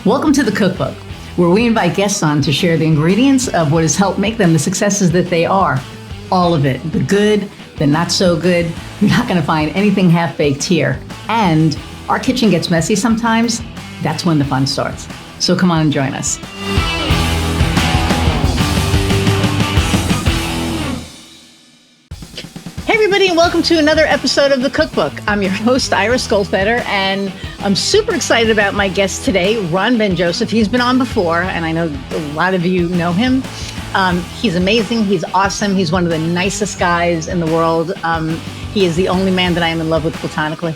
Welcome to the Cookbook, where we invite guests on to share the ingredients of what has helped make them the successes that they are. All of it, the good, the not so good. You're not going to find anything half-baked here. And our kitchen gets messy sometimes. That's when the fun starts. So come on and join us. Hey everybody, and welcome to another episode of The Cookbook. I'm your host, Iris Goldfeder, and I'm super excited about my guest today, Ron Ben Joseph. He's been on before, and I know a lot of you know him. He's amazing. He's awesome. He's one of the nicest guys in the world. He is the only man that I am in love with platonically.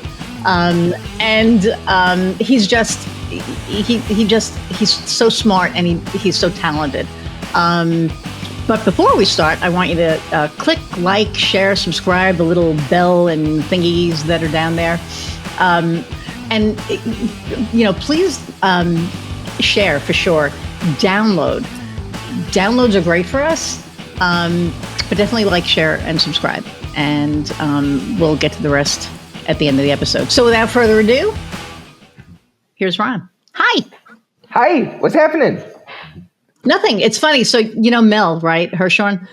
He's so smart, and he's so talented. But before we start, I want you to click, like, share, subscribe, the little bell and thingies that are down there. Please share for sure. Download. Downloads are great for us, but definitely like, share, and subscribe. And we'll get to the rest at the end of the episode. So without further ado, here's Ron. Hi. Hi. What's happening? Nothing. It's funny. So, Mel, right? Hershorn.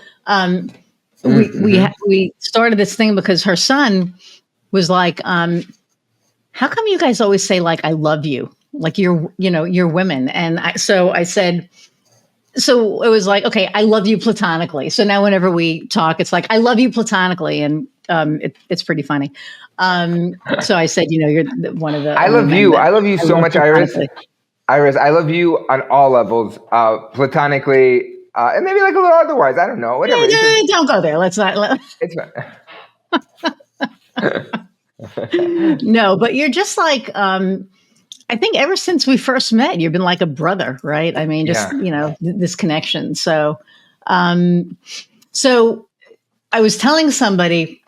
We started this thing because her son was like, how come you guys always say like, I love you? Like you're women. And I said, so it was like, okay, I love you platonically. So now whenever we talk, it's like, I love you platonically. And it's pretty funny. So I said, you're one of the. I love you. I love you so much, Iris. Iris, I love you on all levels, platonically, and maybe like a little otherwise. I don't know. Whatever. Yeah, don't go there. Let's not. It's fine. No, but you're just like, I think ever since we first met, you've been like a brother, right? I mean, just, this connection. So I was telling somebody,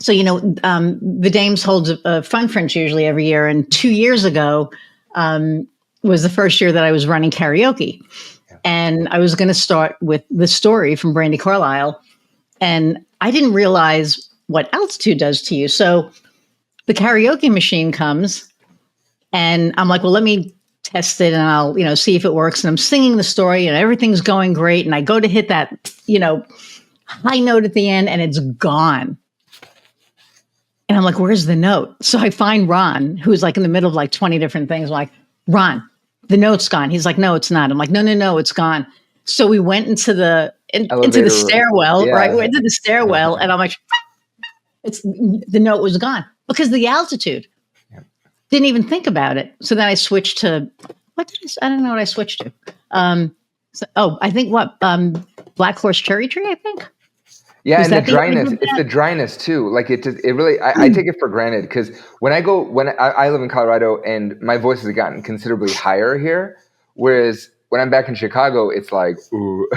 the Dames holds a fun French usually every year. And 2 years ago, was the first year that I was running karaoke. Yeah. And I was going to start with the story from Brandi Carlile. And I didn't realize what altitude does to you. So the karaoke machine comes and I'm like, well, let me test it and I'll, see if it works. And I'm singing the story and everything's going great. And I go to hit that, high note at the end and it's gone. And I'm like, where's the note? So I find Ron, who's like in the middle of like 20 different things. I'm like, Ron, the note's gone. He's like, no, it's not. I'm like, no, it's gone. So we went into the stairwell, yeah. Right? We went into the stairwell and I'm like, the note was gone because of the altitude. Yeah. Didn't even think about it. So then I switched to, I don't know what I switched to. I think Black Horse Cherry Tree, I think. Yeah, and the dryness, it's the dryness too. Like it really, I take it for granted because when I live in Colorado and my voice has gotten considerably higher here. Whereas when I'm back in Chicago, it's like, ooh.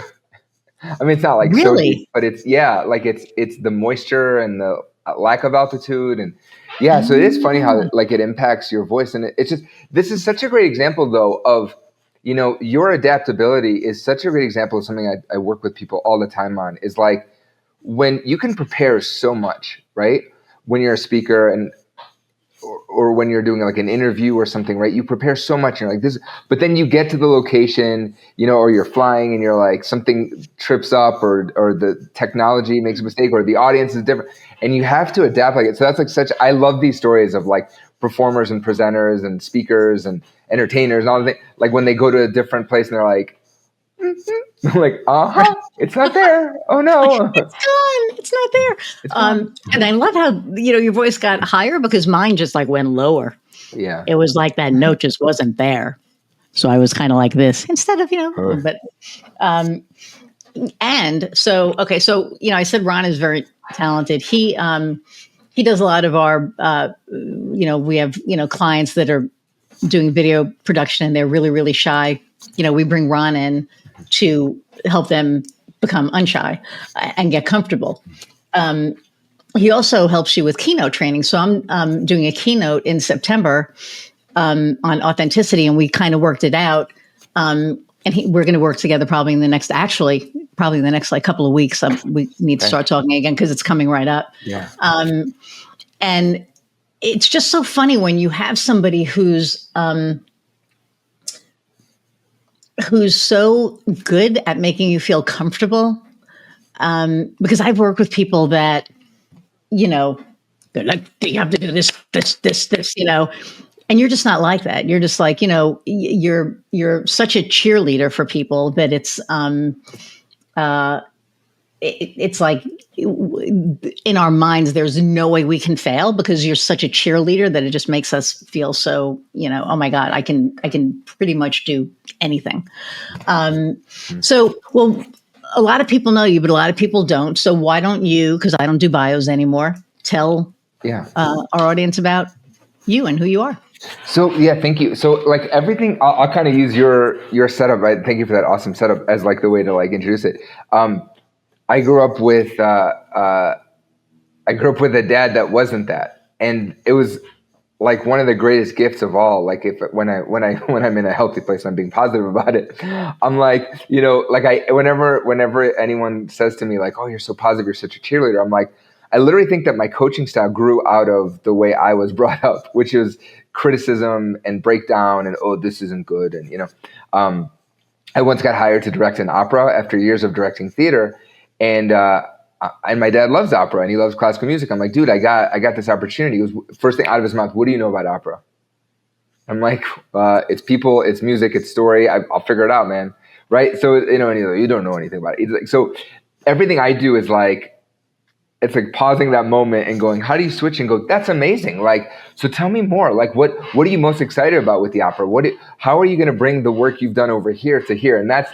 I mean, it's not like so deep, but it's the moisture and the lack of altitude. And yeah, so it is funny how like it impacts your voice. And it's just, this is such a great example though of, your adaptability is such a great example of something I work with people all the time on is like, when you can prepare so much, right? When you're a speaker or when you're doing like an interview or something, right? You prepare so much and you're like this, but then you get to the location, or you're flying and you're like something trips up or the technology makes a mistake or the audience is different and you have to adapt like it. So that's like I love these stories of like performers and presenters and speakers and entertainers and all the things. Like when they go to a different place and they're like, like, it's not there. Oh no, it's gone. It's not there. It's and I love how your voice got higher because mine just like went lower. Yeah, it was like that note just wasn't there, so I was kind of like this instead of But and so okay, so I said Ron is very talented. He does a lot of our we have clients that are doing video production and they're really really shy. We bring Ron in to help them become unshy and get comfortable. He also helps you with keynote training. So I'm doing a keynote in September on authenticity, and we kind of worked it out. And we're going to work together probably in the next like couple of weeks. We need to start talking again because it's coming right up. Yeah. And it's just so funny when you have somebody who's who's so good at making you feel comfortable. Because I've worked with people that, they're like, you have to do this, and you're just not like that. You're just like, you're such a cheerleader for people that it's like in our minds, there's no way we can fail because you're such a cheerleader that it just makes us feel so, oh my God, I can pretty much do anything. Well, a lot of people know you, but a lot of people don't. So why don't you, because I don't do bios anymore, tell our audience about you and who you are. So thank you. So like everything, I'll kind of use your setup. Right? Thank you for that awesome setup as like the way to like introduce it. I grew up with a dad that wasn't that, and it was like one of the greatest gifts of all. Like when I'm in a healthy place, I'm being positive about it. I'm like, whenever anyone says to me like, "Oh, you're so positive, you're such a cheerleader," I'm like, I literally think that my coaching style grew out of the way I was brought up, which is criticism and breakdown and, oh, this isn't good. And, I once got hired to direct an opera after years of directing theater. And my dad loves opera and he loves classical music. I'm like, dude, I got this opportunity. It was first thing out of his mouth. What do you know about opera? I'm like, it's people, it's music, it's story. I'll figure it out, man. Right. So, and he's like, you don't know anything about it. Like, so everything I do is like, it's like pausing that moment and going, how do you switch and go, that's amazing. Like, so tell me more. Like, what are you most excited about with the opera? How are you going to bring the work you've done over here to here? And that's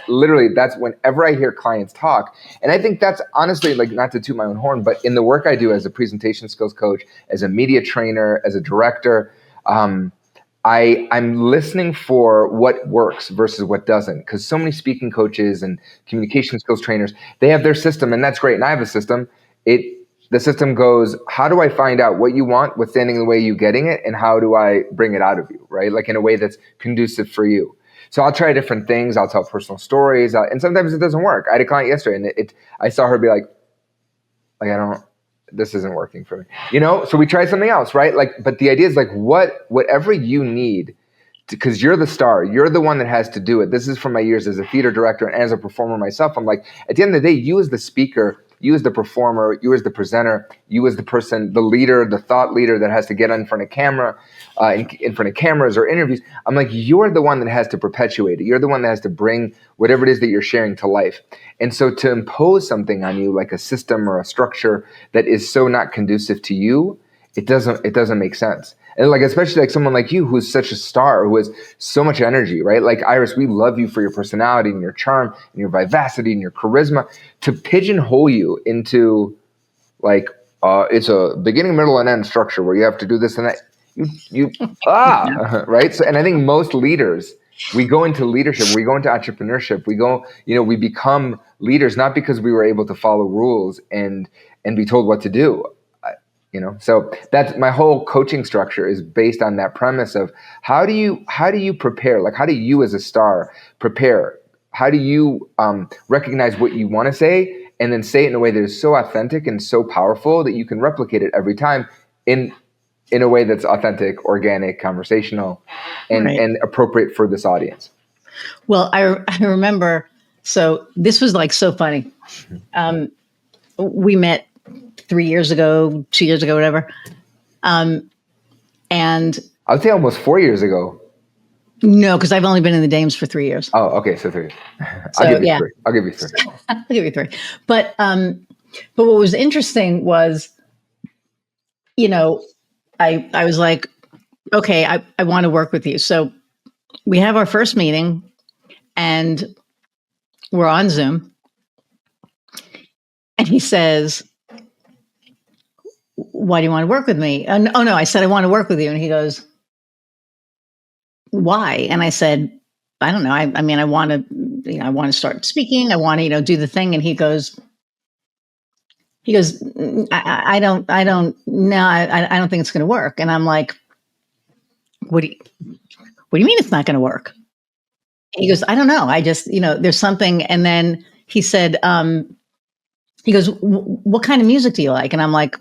whenever I hear clients talk. And I think that's honestly, like, not to toot my own horn, but in the work I do as a presentation skills coach, as a media trainer, as a director, I'm listening for what works versus what doesn't. Because so many speaking coaches and communication skills trainers, they have their system, and that's great. And I have a system. The system goes, how do I find out what you want, what's standing in the way you getting it, and how do I bring it out of you, right? Like in a way that's conducive for you. So I'll try different things. I'll tell personal stories, and sometimes it doesn't work. I had a client yesterday, and I saw her be like, this isn't working for me, So we try something else, right? Like, but the idea is like, whatever you need, because you're the star, you're the one that has to do it. This is from my years as a theater director and as a performer myself. I'm like, at the end of the day, you as the speaker, you as the performer, you as the presenter, you as the person, the leader, the thought leader that has to get in front of camera, in front of cameras or interviews. I'm like, you're the one that has to perpetuate it. You're the one that has to bring whatever it is that you're sharing to life. And so to impose something on you, like a system or a structure that is so not conducive to you, it doesn't make sense. And like, especially like someone like you, who's such a star, who has so much energy, right? Like Iris, we love you for your personality and your charm and your vivacity and your charisma. To pigeonhole you into like, it's a beginning, middle, and end structure where you have to do this and that, right? So, and I think most leaders, we go into leadership, we go into entrepreneurship, we become leaders, not because we were able to follow rules and be told what to do. So that's my whole coaching structure is based on that premise of how do you prepare? Like, how do you as a star prepare? How do you recognize what you want to say and then say it in a way that is so authentic and so powerful that you can replicate it every time in a way that's authentic, organic, conversational, and appropriate for this audience? Well, I remember, so this was like so funny. We met 3 years ago, 2 years ago, whatever. And I would say almost 4 years ago. No, because I've only been in the Dames for 3 years. Oh, okay. So 3. I'll give you 3. I'll give you 3. But what was interesting was, I was like, okay, I want to work with you. So we have our first meeting and we're on Zoom. And he says, why do you want to work with me? And, oh no, I said, I want to work with you. And he goes, why? And I said, I don't know. I mean, I want to start speaking. I want to, do the thing. And he goes, I don't think it's going to work. And I'm like, what do you mean it's not going to work? And he goes, I don't know. I just, there's something. And then he said, he goes, what kind of music do you like? And I'm like,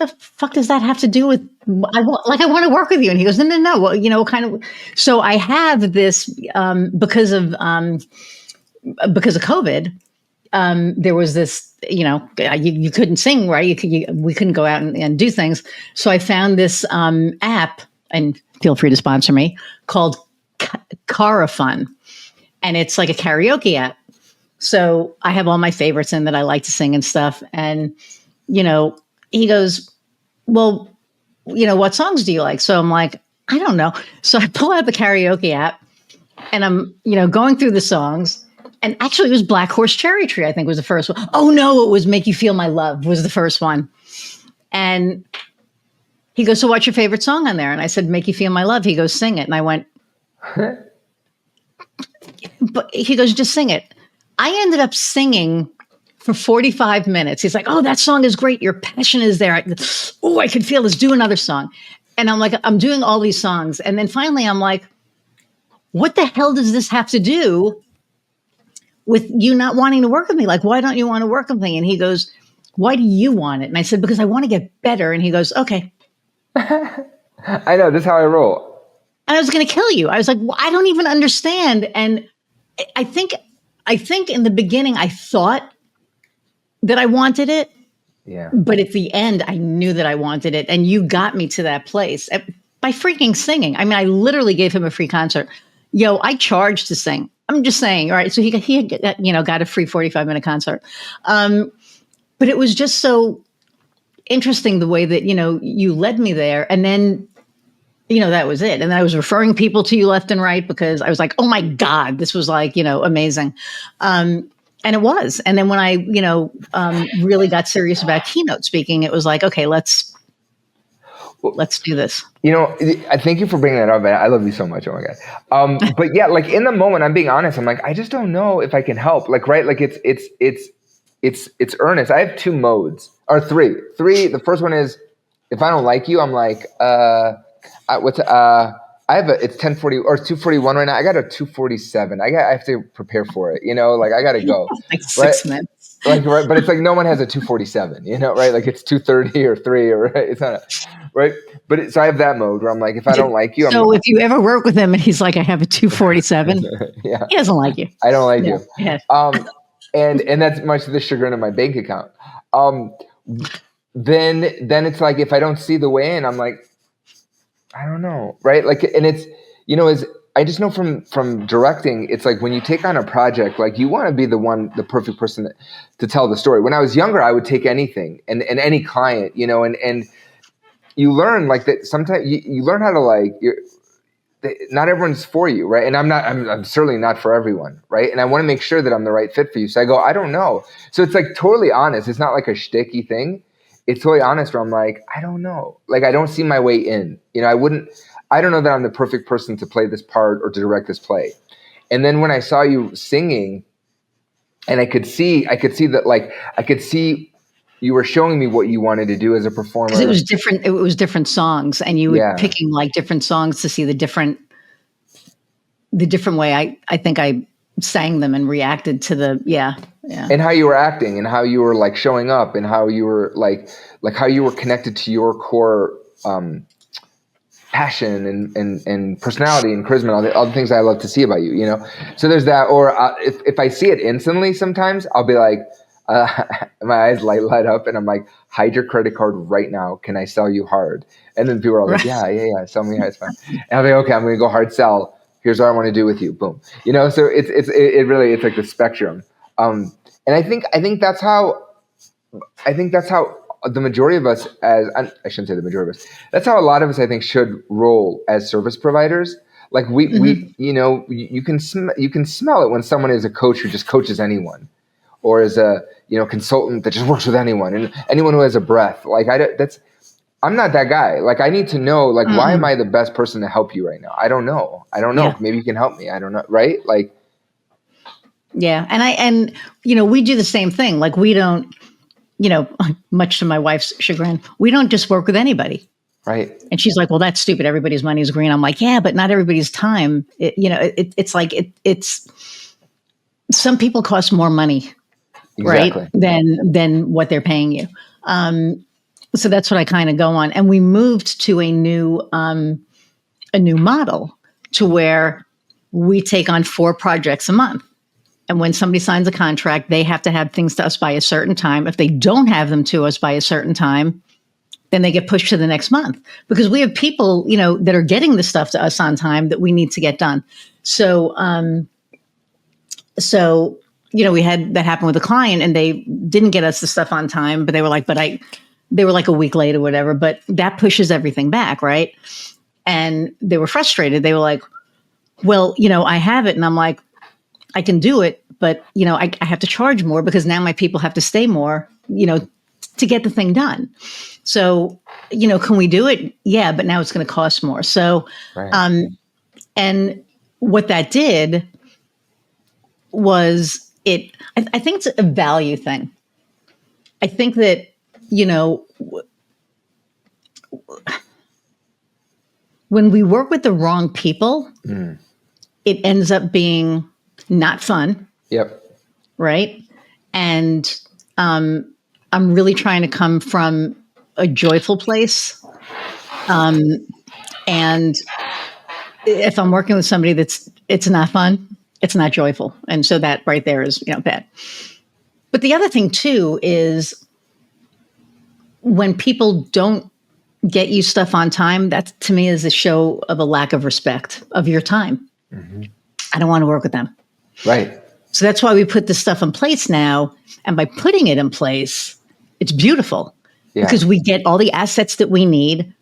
the fuck does that have to do with, I want to work with you. And he goes, no. Well, kind of. So I have this, because of COVID, there was this, you couldn't sing, right? We couldn't go out and do things. So I found this app, and feel free to sponsor me, called Carafun. And it's like a karaoke app. So I have all my favorites in that I like to sing and stuff. And, he goes, well, what songs do you like? So I'm like, I don't know. So I pull out the karaoke app and I'm, going through the songs. And actually it was Black Horse Cherry Tree, I think was the first one. Oh no, it was Make You Feel My Love was the first one. And he goes, so what's your favorite song on there? And I said, Make You Feel My Love. He goes, sing it. And I went, but he goes, just sing it. I ended up singing for 45 minutes. He's like, oh, that song is great. Your passion is there. I can feel this. Do another song. And I'm like, I'm doing all these songs. And then finally I'm like, what the hell does this have to do with you not wanting to work with me? Like, why don't you want to work with me? And he goes, why do you want it? And I said, because I want to get better. And he goes, okay. I know, this is how I roll. And I was going to kill you. I was like, well, I don't even understand. And I think in the beginning, I thought that I wanted it. Yeah. But at the end, I knew that I wanted it. And you got me to that place by freaking singing. I mean, I literally gave him a free concert. I charged to sing. I'm just saying. All right. So he got a free 45-minute concert. But it was just so interesting the way that, you led me there. And then, that was it. And I was referring people to you left and right because I was like, oh my God, this was like, amazing. And it was. And then when I, really got serious about keynote speaking, it was like, okay, let's do this. I thank you for bringing that up. I love you so much. Oh my God. But yeah, like in the moment, I'm being honest. I'm like, I just don't know if I can help. Like, right. Like it's earnest. I have 2 modes or 3. The first one is if I don't like you, I'm like, it's 10:40 or 2:41 right now. I got a 2:47. I have to prepare for it. Like I got to go. Like 6 minutes. Like, right. But it's like no one has a 2:47, right? Like it's 2:30 or 3 or right. It's not right. But so I have that mode where I'm like, if I don't like you. So if you ever work with him and he's like, I have a 2:47. Yeah. He doesn't like you. I don't like you. Yeah. And that's much to the chagrin of my bank account. Then it's like, if I don't see the way in, I'm like, I don't know. Right. Like, and it's, I just know from directing, it's like when you take on a project, like you want to be the perfect person to tell the story. When I was younger, I would take anything and any client, and you learn like that. Sometimes you learn how to like, not everyone's for you. Right. And I'm certainly not for everyone. Right. And I want to make sure that I'm the right fit for you. So I go, I don't know. So it's like totally honest. It's not like a shticky thing. It's totally honest where I'm like, I don't know. Like, I don't see my way in. I don't know that I'm the perfect person to play this part or to direct this play. And then when I saw you singing and I could see that, like, I could see you were showing me what you wanted to do as a performer. Because it was different songs and you were picking like different songs to see the different way I think I sang them and reacted to the and how you were acting and how you were like showing up and how you were like how you were connected to your core passion and personality and charisma and all the things I love to see about you, so there's that. Or if I see it instantly, sometimes I'll be like my eyes light up and I'm like, hide your credit card right now, can I sell you hard? And then people are like, yeah, sell me hard, it's fine. And I'll be okay, I'm gonna go hard sell. Here's what I want to do with you. Boom. So it really, it's like the spectrum. And I think that's how the majority of us I shouldn't say the majority of us. That's how a lot of us, I think, should roll as service providers. Like you can smell it when someone is a coach who just coaches anyone, or is a consultant that just works with anyone and anyone who has a breath. Like I'm not that guy. Like I need to know, like, why am I the best person to help you right now? I don't know. Yeah. Maybe you can help me. I don't know. Right. Like, yeah. And we do the same thing. Like we don't, much to my wife's chagrin, we don't just work with anybody. Right. And she's like, well, that's stupid. Everybody's money is green. I'm like, yeah, but not everybody's time. It's like, it's some people cost more money, exactly, right? Than what they're paying you. So that's what I kind of go on. And we moved to a new model to where we take on 4 projects a month. And when somebody signs a contract, they have to have things to us by a certain time. If they don't have them to us by a certain time, then they get pushed to the next month, because we have people, that are getting the stuff to us on time that we need to get done. So, we had that happen with a client, and they didn't get us the stuff on time, but they were like, they were like a week late or whatever, but that pushes everything back. Right. And they were frustrated. They were like, well, I have it. And I'm like, I can do it, but, I have to charge more because now my people have to stay more, to get the thing done. So, can we do it? Yeah, but now it's going to cost more. So, right. And what that did was I think it's a value thing. I think that, when we work with the wrong people, it ends up being not fun. Yep. Right. And I'm really trying to come from a joyful place. And if I'm working with somebody it's not fun, it's not joyful. And so that right there is, bad. But the other thing too is when people don't get you stuff on time, that to me is a show of a lack of respect of your time. Mm-hmm. I don't want to work with them. Right. So that's why we put this stuff in place now. And by putting it in place, it's beautiful because we get all the assets that we need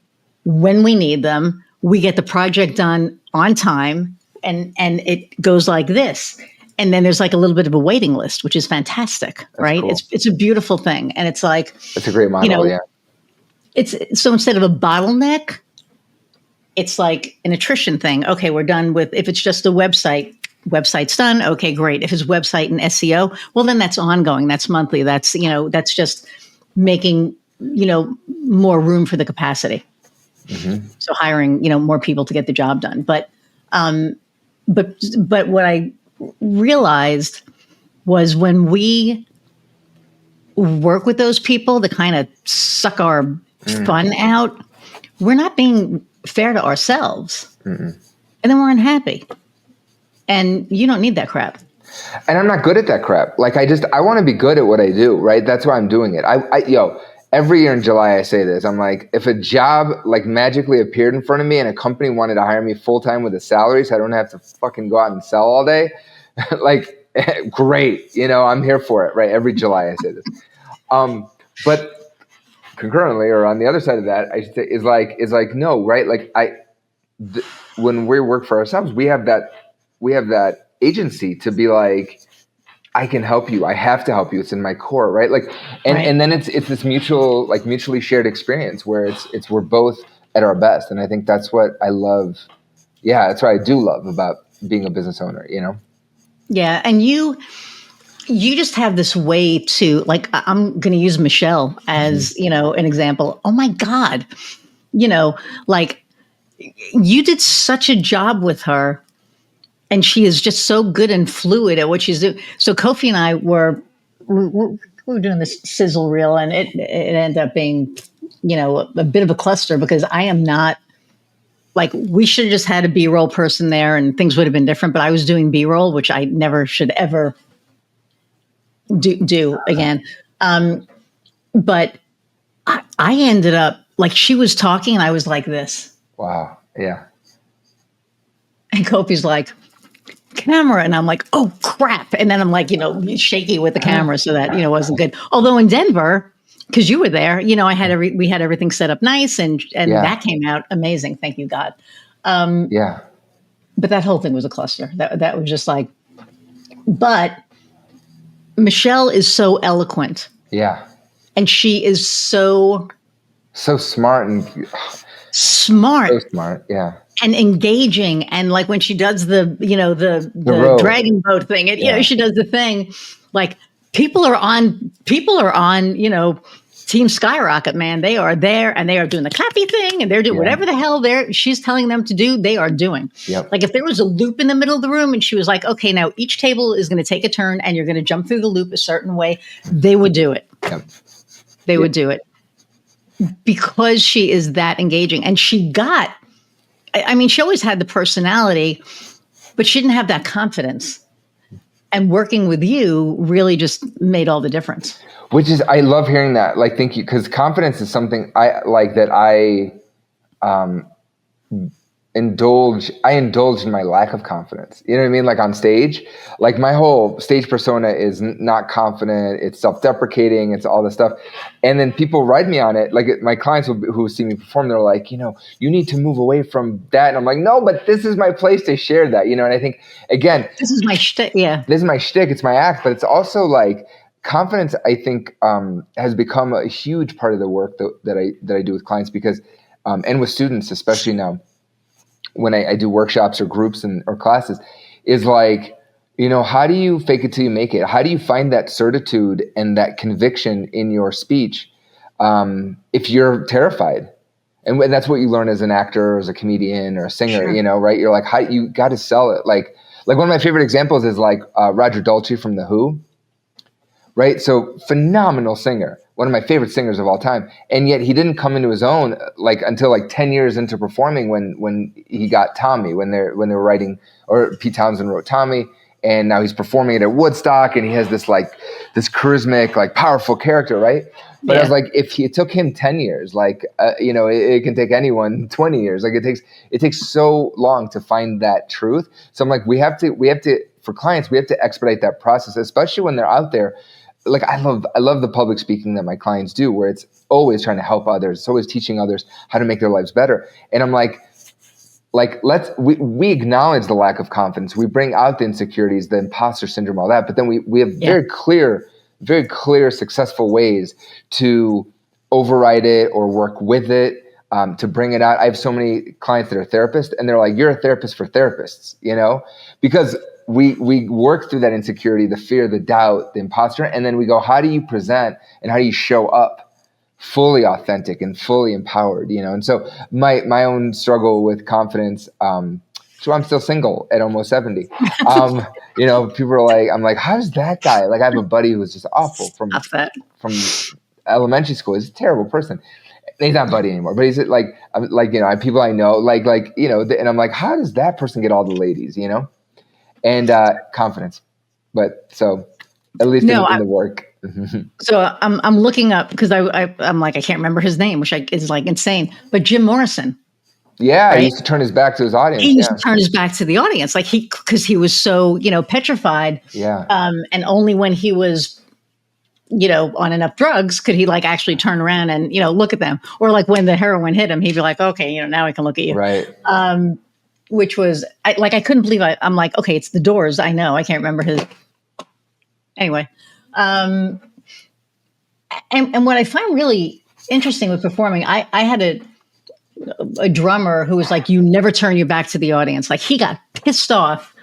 when we need them. We get the project done on time, and it goes like this. And then there's like a little bit of a waiting list, which is fantastic, that's right? Cool. It's a beautiful thing. And it's like, it's a great model. Yeah. It's so instead of a bottleneck, it's like an attrition thing. Okay, we're done with, if it's just a website's done. Okay, great. If it's website and SEO, well, then that's ongoing. That's monthly. That's, that's just making, more room for the capacity. Mm-hmm. So hiring, more people to get the job done. But what I realized was when we work with those people that kind of suck our fun out, we're not being fair to ourselves. Mm-mm. And then we're unhappy. And you don't need that crap. And I'm not good at that crap. Like I want to be good at what I do, right? That's why I'm doing it. Every year in July I say this. I'm like, if a job like magically appeared in front of me and a company wanted to hire me full time with a salary so I don't have to fucking go out and sell all day, like great, I'm here for it, right? Every July I say this. But concurrently, or on the other side of that, I should say, is like no, right? Like when we work for ourselves, we have that agency to be like, I can help you. I have to help you. It's in my core, right? Like, and then it's this mutually shared experience where we're both at our best. And I think that's what I love. Yeah, that's what I do love about being a business owner, Yeah, and you just have this way to, like, I'm going to use Michelle as, an example. Oh my God. Like you did such a job with her, and she is just so good and fluid at what she's doing. So Kofi and I were doing this sizzle reel, and it ended up being, a bit of a cluster because I am not, like, we should have just had a B-roll person there and things would have been different, but I was doing B-roll, which I never should ever do again. But I ended up, like, she was talking and I was like this. Wow. Yeah. And Kofi's like, camera. And I'm like, oh crap. And then I'm like, shaky with the camera so that, wasn't good. Although in Denver, because you were there, we had everything set up nice and that came out amazing. Thank you, God. But that whole thing was a cluster. That was just like, but Michelle is so eloquent. Yeah. And she is so smart and smart. So smart. Yeah. And engaging, and like when she does the dragon boat thing, she does the thing. Like people are on, Team Skyrocket, man. They are there and they are doing the clappy thing, and they're doing whatever the hell she's telling them to do. They are doing. Yep. Like if there was a loop in the middle of the room, and she was like, "Okay, now each table is going to take a turn, and you're going to jump through the loop a certain way," they would do it. Yep. They would do it. because she is that engaging, and she always had the personality, but she didn't have that confidence. And working with you really just made all the difference. Which is, I love hearing that. Like, thank you. Because confidence is something I like that I indulge in my lack of confidence. You know what I mean? Like on stage, like my whole stage persona is not confident. It's self-deprecating. It's all this stuff. And then people ride me on it. Like my clients who see me perform, they're like, you need to move away from that. And I'm like, no, but this is my place to share that, And I think, again, this is my shtick. Yeah. This is my shtick. It's my act, but it's also like confidence, I think, has become a huge part of the work that I do with clients because, and with students, especially now, when I do workshops or groups or classes, is like, how do you fake it till you make it? How do you find that certitude and that conviction in your speech if you're terrified? And that's what you learn as an actor or as a comedian or a singer, sure. Right? You're like, you got to sell it. Like one of my favorite examples is like Roger Daltrey from The Who, right? So phenomenal singer. One of my favorite singers of all time. And yet he didn't come into his own like until like 10 years into performing when he got Tommy, when they were writing, or Pete Townsend wrote Tommy, and now he's performing it at Woodstock and he has this charismatic, like powerful character, right? But I was like, if it took him 10 years, like, it can take anyone 20 years. Like it takes so long to find that truth. So I'm like, we have to, for clients, we have to expedite that process, especially when they're out there. Like I love the public speaking that my clients do, where it's always trying to help others. It's always teaching others how to make their lives better. And I'm like we acknowledge the lack of confidence. We bring out the insecurities, the imposter syndrome, all that. But then we have very clear, successful ways to override it or work with it, to bring it out. I have so many clients that are therapists, and they're like, "You're a therapist for therapists," because we work through that insecurity, the fear, the doubt, the imposter, and then we go, how do you present and how do you show up fully authentic and fully empowered, And so my own struggle with confidence, so I'm still single at almost 70. People are like, I'm like, how does that guy, like I have a buddy who was just awful from elementary school. He's a terrible person. He's not buddy anymore, but he's like people I know, and I'm like, how does that person get all the ladies, And confidence, but so at least in the work. So I'm looking up because I'm like, I can't remember his name, which is like insane. But Jim Morrison. Yeah, right? He used to turn his back to his audience. He used to turn his back to the audience, like because he was so petrified. Yeah. And only when he was on enough drugs could he like actually turn around and look at them, or like when the heroin hit him, he'd be like, okay, now I can look at you. Right. Which was I couldn't believe I'm like, okay, it's the Doors. I know. I can't remember his. Anyway. And what I find really interesting with performing, I had a drummer who was like, you never turn your back to the audience. Like he got pissed off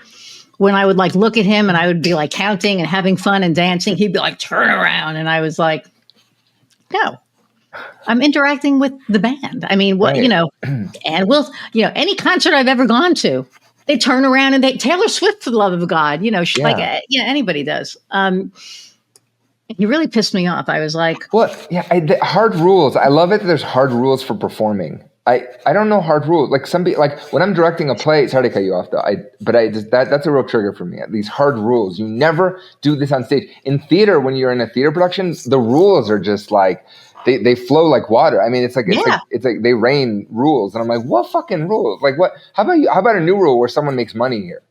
when I would like look at him and I would be like counting and having fun and dancing. He'd be like, turn around. And I was like, no. I'm interacting with the band. I mean, what, right. And we'll, any concert I've ever gone to, they turn around and Taylor Swift, for the love of God, like, anybody does. He really pissed me off. I was like, well, the hard rules. I love it that there's hard rules for performing. I don't know hard rules. Like when I'm directing a play, sorry to cut you off though. That's a real trigger for me. These hard rules. You never do this on stage. In theater, when you're in a theater production, the rules are just like, they flow like water. I mean, it's like they rain rules, and I'm like, what fucking rules? Like what? How about a new rule where someone makes money here?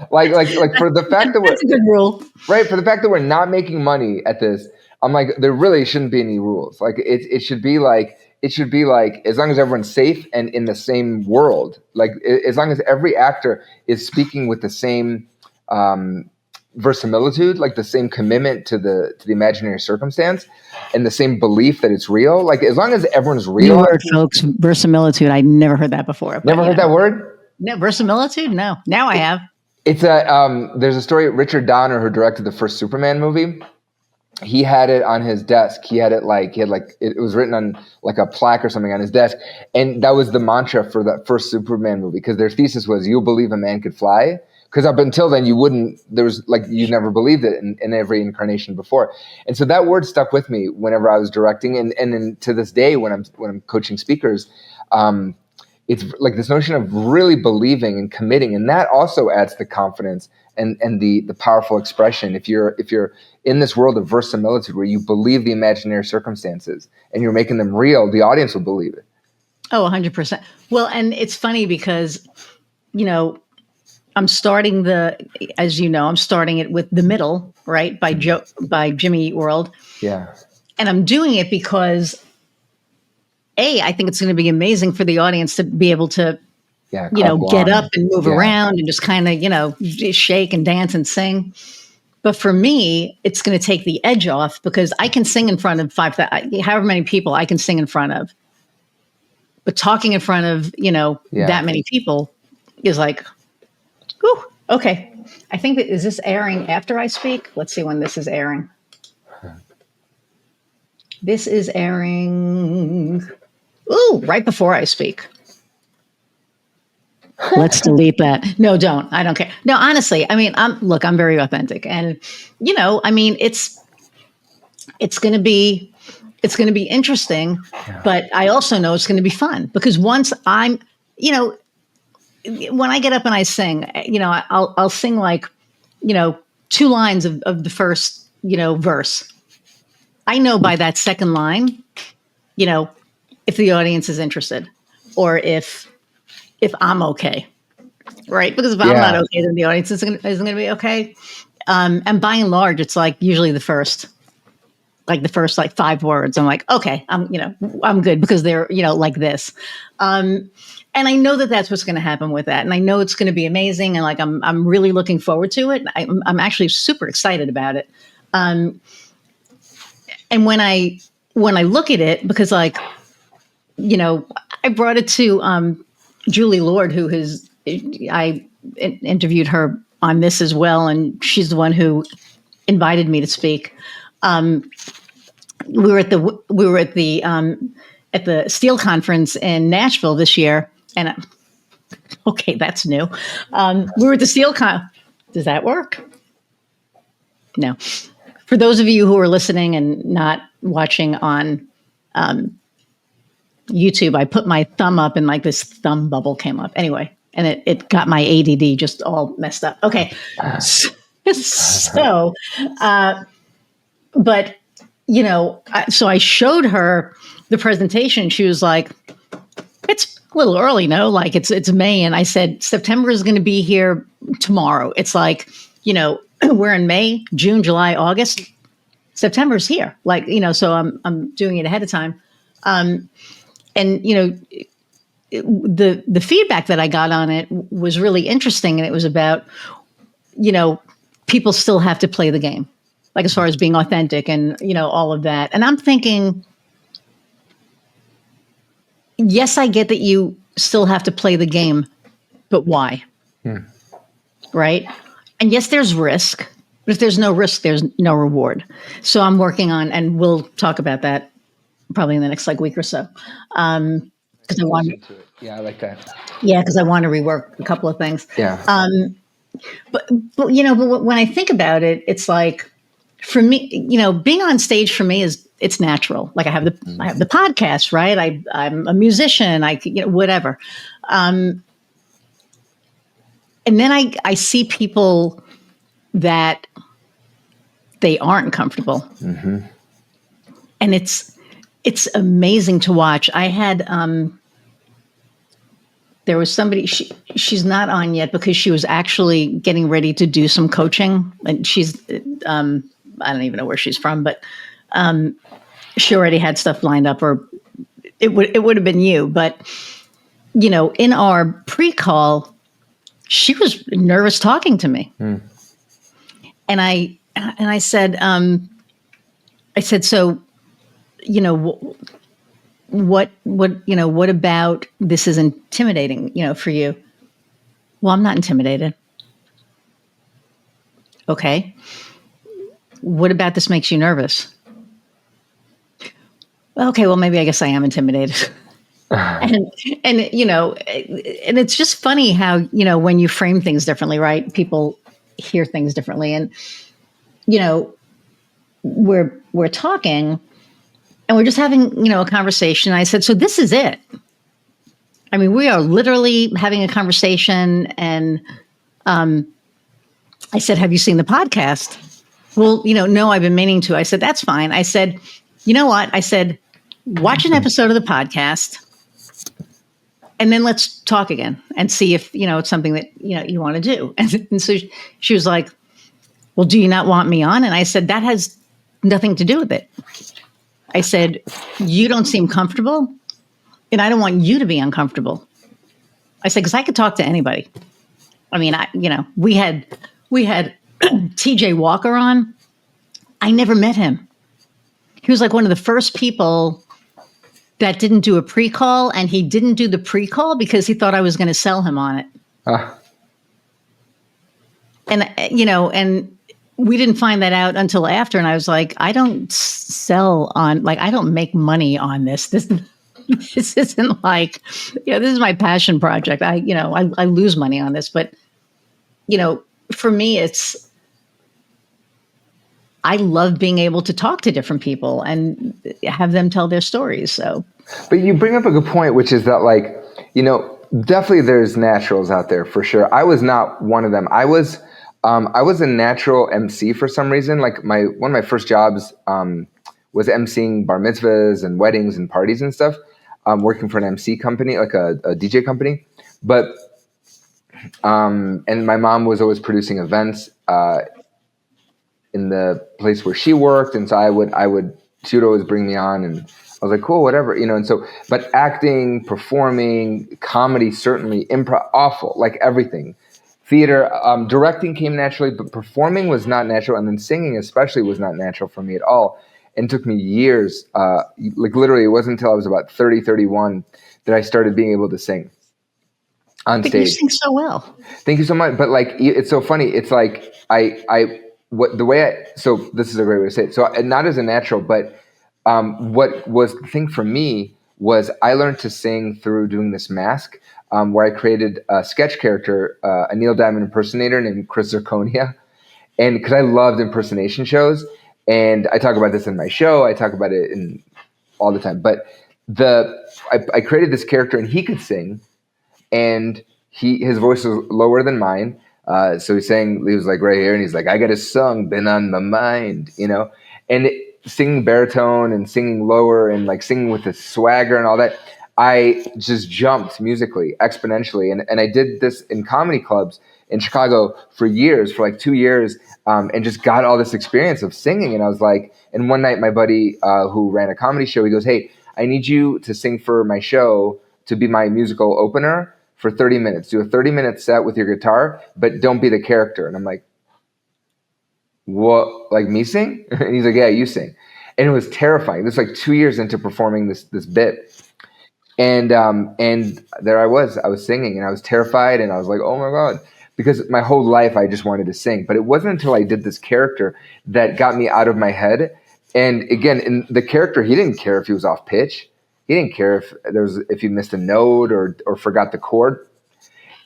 like for the fact that that's a good rule, right? For the fact that we're not making money at this, I'm like, there really shouldn't be any rules. Like it should be like as long as everyone's safe and in the same world, like as long as every actor is speaking with the same verisimilitude, like the same commitment to the imaginary circumstance and the same belief that it's real. Like as long as everyone's real. New word, folks, verisimilitude. I never heard that before. Never heard that word? No, verisimilitude? No. Now I have. It's there's a story, Richard Donner, who directed the first Superman movie. He had it on his desk. It was written on like a plaque or something on his desk. And that was the mantra for that first Superman movie, because their thesis was, you'll believe a man could fly Because up until then, you never believed it in every incarnation before. And so that word stuck with me whenever I was directing. And then to this day, when I'm coaching speakers, it's like this notion of really believing and committing. And that also adds the confidence and the powerful expression. If you're in this world of verisimilitude where you believe the imaginary circumstances and you're making them real, the audience will believe it. Oh, 100%. Well, and it's funny because, I'm starting I'm starting it with The Middle, right? By Jimmy Eat World. Yeah. And I'm doing it because I think it's going to be amazing for the audience to be able to, get up and move around and just kind of, shake and dance and sing. But for me, it's going to take the edge off because I can sing in front of however many people I can sing in front of. But talking in front of, that many people is like, whew, okay. I think is this airing after I speak? Let's see when this is airing. This is airing, right before I speak. Let's delete that. No, don't. I don't care. No, honestly, I mean, I'm very authentic, and it's going to be interesting, but I also know it's going to be fun because once I'm, when I get up and I sing, I'll sing like, 2 lines of the first, verse. I know by that second line, if the audience is interested or if I'm okay, right? Because if I'm not okay, then the audience isn't going to be okay. And by and large, it's like usually the first 5 words. I'm like, okay, I'm good because they're, like this. And I know that that's what's going to happen with that. And I know it's going to be amazing. And like, I'm really looking forward to it. I'm actually super excited about it. And when I look at it, because like, I brought it to Julie Lord, I interviewed her on this as well. And she's the one who invited me to speak. We were at the Steel Conference in Nashville this year. And okay, that's new. We were at the Steel Con. Does that work? No. For those of you who are listening and not watching on YouTube, I put my thumb up and like this thumb bubble came up. Anyway, and it got my ADD just all messed up. Okay. So, but, so I showed her the presentation. She was like, it's a little early, no? Like it's May. And I said, September is going to be here tomorrow. It's like, we're in May, June, July, August. September's here. Like, so I'm doing it ahead of time. And, the feedback that I got on it was really interesting. And it was about, people still have to play the game, like as far as being authentic and, all of that. And I'm thinking, yes, I get that you still have to play the game, but why? Right? And yes, there's risk, but if there's no risk, there's no reward. So I'm working on, and we'll talk about that probably in the next week or so. Because I want to. Yeah, I like that. Yeah, because I want to rework a couple of things. Yeah. But when I think about it, it's like, for me, being on stage for me it's natural. Like I have the podcast, right? I'm a musician. Whatever. And then I see people that they aren't comfortable, and it's amazing to watch. I had there was somebody. She's not on yet because she was actually getting ready to do some coaching, and she's. I don't even know where she's from, but she already had stuff lined up, or it would have been you. But in our pre-call, she was nervous talking to me, and I said, so, what about this is intimidating, for you? Well, I'm not intimidated. Okay. What about this makes you nervous? Okay, well, maybe I guess I am intimidated. and and it's just funny how, when you frame things differently, right? People hear things differently. And, we're talking and we're just having, a conversation. I said, so this is it. I mean, we are literally having a conversation. And I said, have you seen the podcast? Well, no, I've been meaning to. I said, that's fine. I said, you know what? I said, watch an episode of the podcast and then let's talk again and see if, it's something that, you want to do. And so she was like, well, do you not want me on? And I said, that has nothing to do with it. I said, you don't seem comfortable and I don't want you to be uncomfortable. I said, because I could talk to anybody. I mean, we had TJ Walker on. I never met him. He was like one of the first people that didn't do a pre-call, and he didn't do the pre-call because he thought I was going to sell him on it. And, and we didn't find that out until after. And I was like, I don't sell on, I don't make money on this. This isn't like, this is my passion project. I lose money on this, but, for me, I love being able to talk to different people and have them tell their stories. So, but you bring up a good point, which is that definitely there's naturals out there for sure. I was not one of them. I was a natural MC for some reason. Like one of my first jobs was MCing bar mitzvahs and weddings and parties and stuff. Working for an MC company, like a DJ company, but and my mom was always producing events in the place where she worked, and so she would always bring me on, and I was like, cool, whatever, and so, but acting, performing, comedy, certainly, improv, awful, like everything. Theater, directing came naturally, but performing was not natural, and then singing especially was not natural for me at all. And it took me years, literally, it wasn't until I was about 30, 31 that I started being able to sing on stage. You sing so well. Thank you so much. But it's so funny. It's like so this is a great way to say it. So not as a natural, but what was the thing for me was I learned to sing through doing this mask, where I created a sketch character, a Neil Diamond impersonator named Chris Zirconia. And because I loved impersonation shows, and I talk about this in my show, I talk about it all the time. But I created this character, and he could sing, and his voice was lower than mine. So he was like right here, and he's like, I got a song been on my mind, and singing baritone and singing lower and like singing with the swagger and all that. I just jumped musically exponentially. And I did this in comedy clubs in Chicago for years, for like 2 years, and just got all this experience of singing. And I was like, and one night my buddy who ran a comedy show, he goes, hey, I need you to sing for my show, to be my musical opener for 30 minutes. Do a 30-minute set with your guitar, but don't be the character. And I'm like, what, like me sing? And he's like, yeah, you sing. And it was terrifying. This was like 2 years into performing this bit. And there I was singing, and I was terrified, and I was like, oh my God, because my whole life I just wanted to sing. But it wasn't until I did this character that got me out of my head. And again, in the character, he didn't care if he was off pitch. He didn't care if he missed a note or forgot the chord.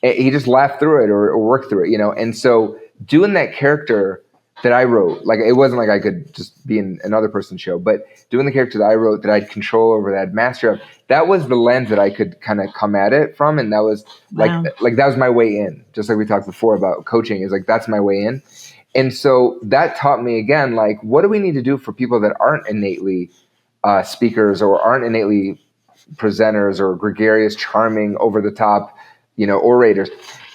He just laughed through it or worked through it, And so doing that character that I wrote, like it wasn't like I could just be in another person's show, but doing the character that I wrote, that I had control over, that I had mastery of, that was the lens that I could kind of come at it from. And that was like that was my way in, just like we talked before about coaching, is like, that's my way in. And so that taught me again, like, what do we need to do for people that aren't innately speakers or aren't innately presenters or gregarious, charming, over the top, orators.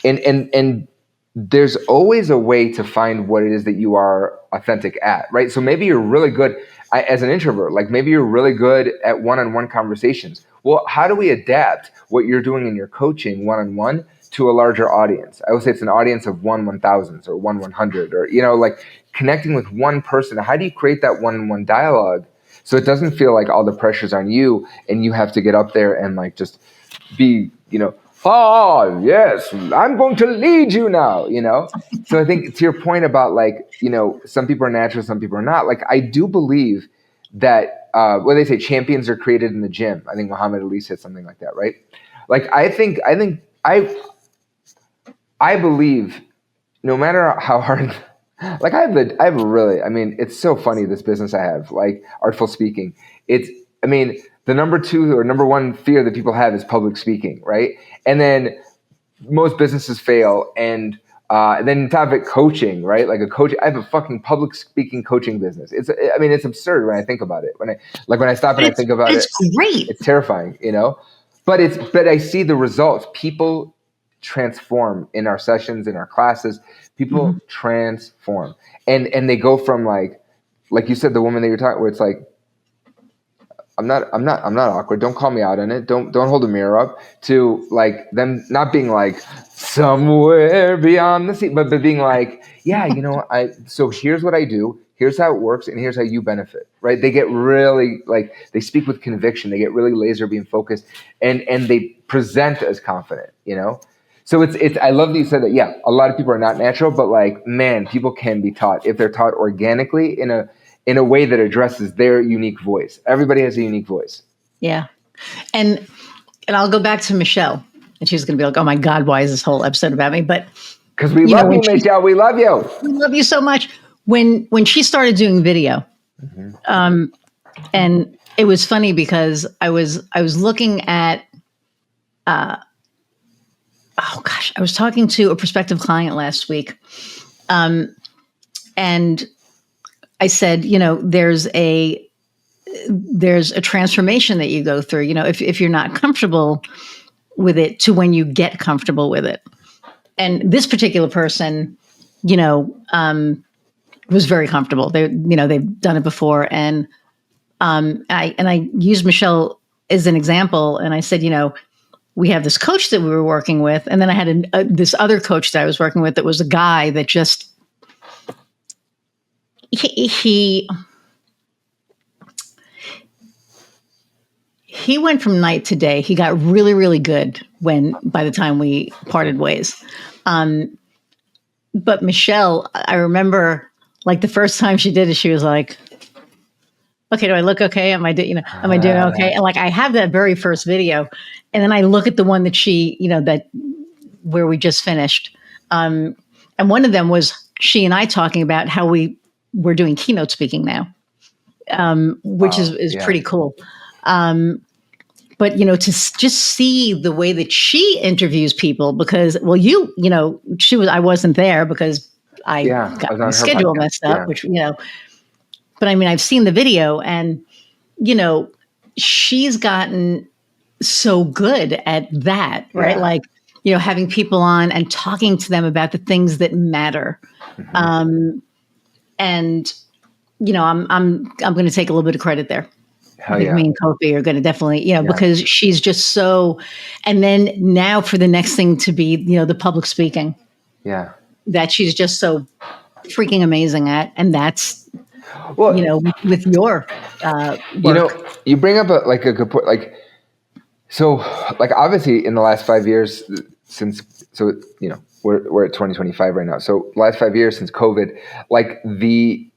And there's always a way to find what it is that you are authentic at, right? So maybe you're really good as an introvert, like maybe you're really good at one-on-one conversations. Well, how do we adapt what you're doing in your coaching one-on-one to a larger audience? I would say it's an audience of 1/1000s or 1/100, or, like connecting with one person. How do you create that one-on-one dialogue so it doesn't feel like all the pressure's on you and you have to get up there and like just be, oh, yes, I'm going to lead you now, So I think to your point about like, some people are natural, some people are not. Like, I do believe that what they say, champions are created in the gym. I think Muhammad Ali said something like that, right? Like I believe no matter how hard, like I have a really, I mean, it's so funny, this business I have, like artful speaking. I mean, the number 2 or number 1 fear that people have is public speaking, right? And then most businesses fail. And then on top of it, coaching, right? Like I have a fucking public speaking coaching business. I mean, it's absurd when I think about it. When I stop and I think about it, it's great. It's terrifying, but I see the results. People transform in our sessions, in our classes. People transform, and they go from like you said, the woman that you're talking, where it's like, I'm not awkward. Don't call me out on it. Don't hold a mirror up, to like them not being like somewhere beyond the sea, but being like, yeah, so here's what I do. Here's how it works, and here's how you benefit, right? They get really, like, they speak with conviction. They get really laser beam focused, and they present as confident, So it's. I love that you said that. Yeah, a lot of people are not natural, but like, man, people can be taught if they're taught organically in a way that addresses their unique voice. Everybody has a unique voice. Yeah, and I'll go back to Michelle, and she's going to be like, "Oh my God, why is this whole episode about me?" But because we love you, Michelle. We love you. We love you so much. When she started doing video, and it was funny because I was looking at, I was talking to a prospective client last week, and I said, there's a transformation that you go through, if you're not comfortable with it, to when you get comfortable with it. And this particular person, was very comfortable. They've done it before. And I used Michelle as an example. And I said, we have this coach that we were working with. And then I had this other coach that I was working with that was a guy that just, he went from night to day. He got really, really good by the time we parted ways. But Michelle, I remember, like, the first time she did it, she was like, okay, do I look okay? Am I doing okay? And like, I have that very first video, and then I look at the one that she, where we just finished. And one of them was she and I talking about how we're doing keynote speaking now, which is pretty cool. But, to just see the way that she interviews people, because, well, I wasn't there because I got my schedule messed up, which, but I mean, I've seen the video, and, she's gotten so good at that, right? Like, having people on and talking to them about the things that matter. And, I'm going to take a little bit of credit there. I think me and Kofi are going to definitely, because she's just so, and then now for the next thing to be, the public speaking. Yeah. That she's just so freaking amazing at. And that's, with your work. You bring up a good point. Like, so like, obviously in the last 5 years we're at 2025 right now. So last 5 years since COVID, like the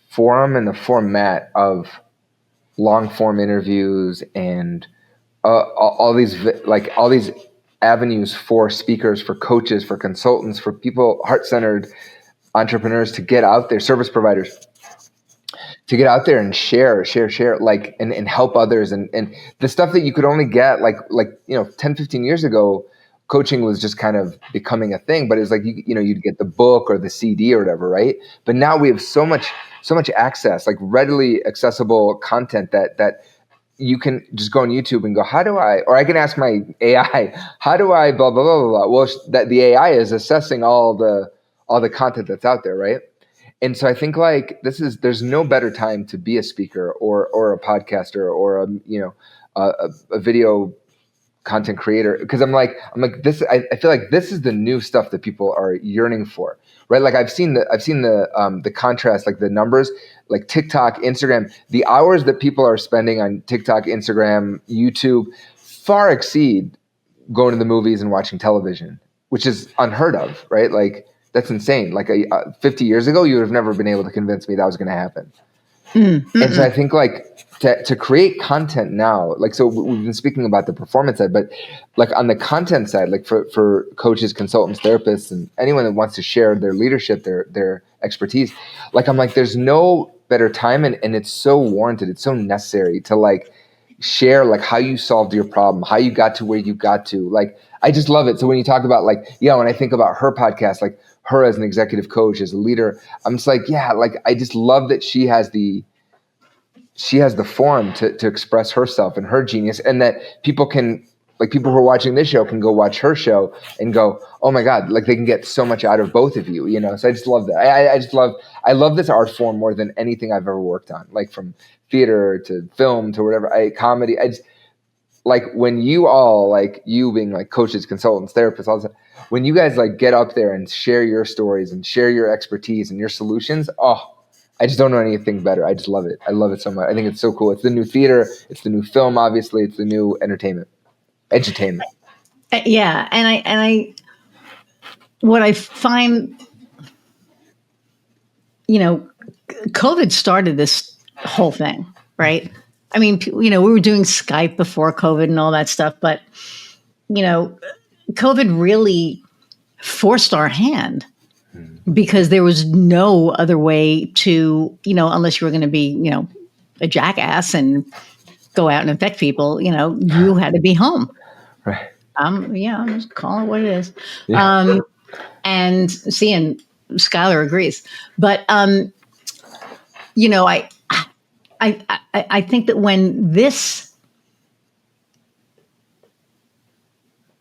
forum and the format of long form interviews and all these avenues for speakers, for coaches, for consultants, for people, heart-centered entrepreneurs to get out there, service providers, to get out there and share, like, and help others. And the stuff that you could only get like 10, 15 years ago, coaching was just kind of becoming a thing, but it was like, you'd get the book or the CD or whatever, right? But now we have so much access, like readily accessible content that you can just go on YouTube and go, or I can ask my AI, how do I blah, blah, blah, blah, blah. Well, the AI is assessing all the content that's out there, right? And so I think like there's no better time to be a speaker or a podcaster or a video content creator, because I'm like this. I feel like this is the new stuff that people are yearning for, right? Like I've seen the contrast, like the numbers, like TikTok, Instagram, the hours that people are spending on TikTok, Instagram, YouTube far exceed going to the movies and watching television, which is unheard of, right? Like that's insane. Like 50 years ago, you would have never been able to convince me that was going to happen. And so I think like to create content now, like, so we've been speaking about the performance side, but like on the content side, like for coaches, consultants, therapists, and anyone that wants to share their leadership, their expertise, like, I'm like, there's no better time, and it's so warranted. It's so necessary to like share like how you solved your problem, how you got to where you got to. Like, I just love it. So when you talk about like, when I think about her podcast, like her as an executive coach, as a leader, I'm just like, like, I just love that she has the forum to express herself and her genius, and that people can, like, people who are watching this show can go watch her show and go, oh my God, like they can get so much out of both of you, So I just love that. I love this art form more than anything I've ever worked on, like from theater to film to whatever, comedy. I just like when you all, like you being like coaches, consultants, therapists, all this, when you guys like get up there and share your stories and share your expertise and your solutions, I just don't know anything better. I just love it. I love it so much. I think it's so cool. It's the new theater. It's the new film, obviously. It's the new entertainment, edutainment. Yeah. And I, what I find, COVID started this whole thing, right? I mean, we were doing Skype before COVID and all that stuff, but, COVID really forced our hand because there was no other way to, unless you were going to be, a jackass and go out and infect people, you had to be home. Right. I'm just calling it what it is. Yeah. And seeing Skylar agrees, but, I think that when this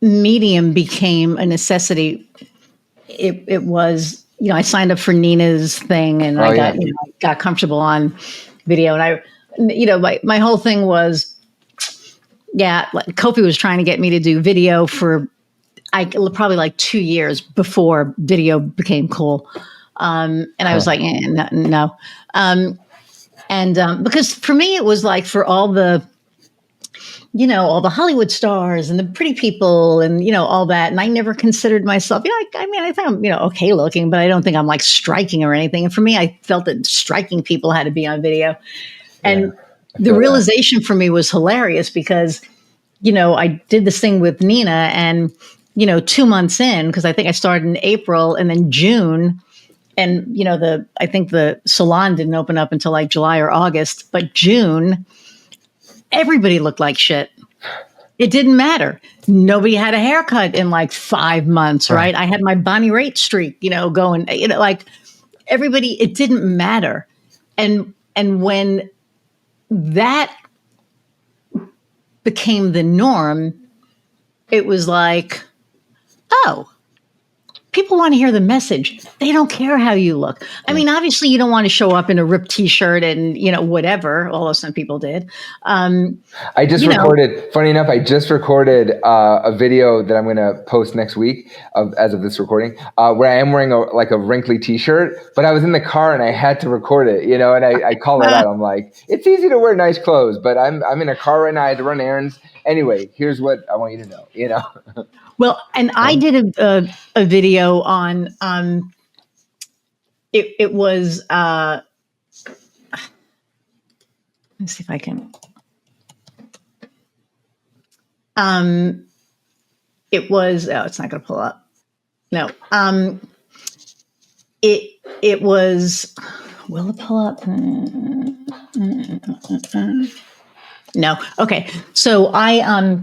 medium became a necessity, it was, I signed up for Nina's thing, and I got comfortable on video, and my whole thing was, like Kofi was trying to get me to do video for probably like 2 years before video became cool. And I was like, no. Because for me, it was like for all the, all the Hollywood stars and the pretty people and, all that. And I never considered myself, I think I'm, okay looking, but I don't think I'm like striking or anything. And for me, I felt that striking people had to be on video. And the realization for me was hilarious because, I did this thing with Nina and, 2 months in, because I think I started in April and then June. And, I think the salon didn't open up until like July or August, but June, everybody looked like shit. It didn't matter. Nobody had a haircut in like 5 months, right? I had my Bonnie Raitt streak, going, like everybody, it didn't matter. And when that became the norm, it was like, oh, people want to hear the message. They don't care how you look. I mean, obviously, you don't want to show up in a ripped T-shirt and, whatever, although some people did. I just recorded, funny enough, I just recorded a video that I'm going to post next week as of this recording, where I am wearing a wrinkly T-shirt, but I was in the car and I had to record it, and I call it out. I'm like, it's easy to wear nice clothes, but I'm in a car right now. I had to run errands. Anyway, here's what I want you to know, Well, and I did a video on, it was, let me see if I can, it was, it's not going to pull up. No, it was, will it pull up? No. Okay. So I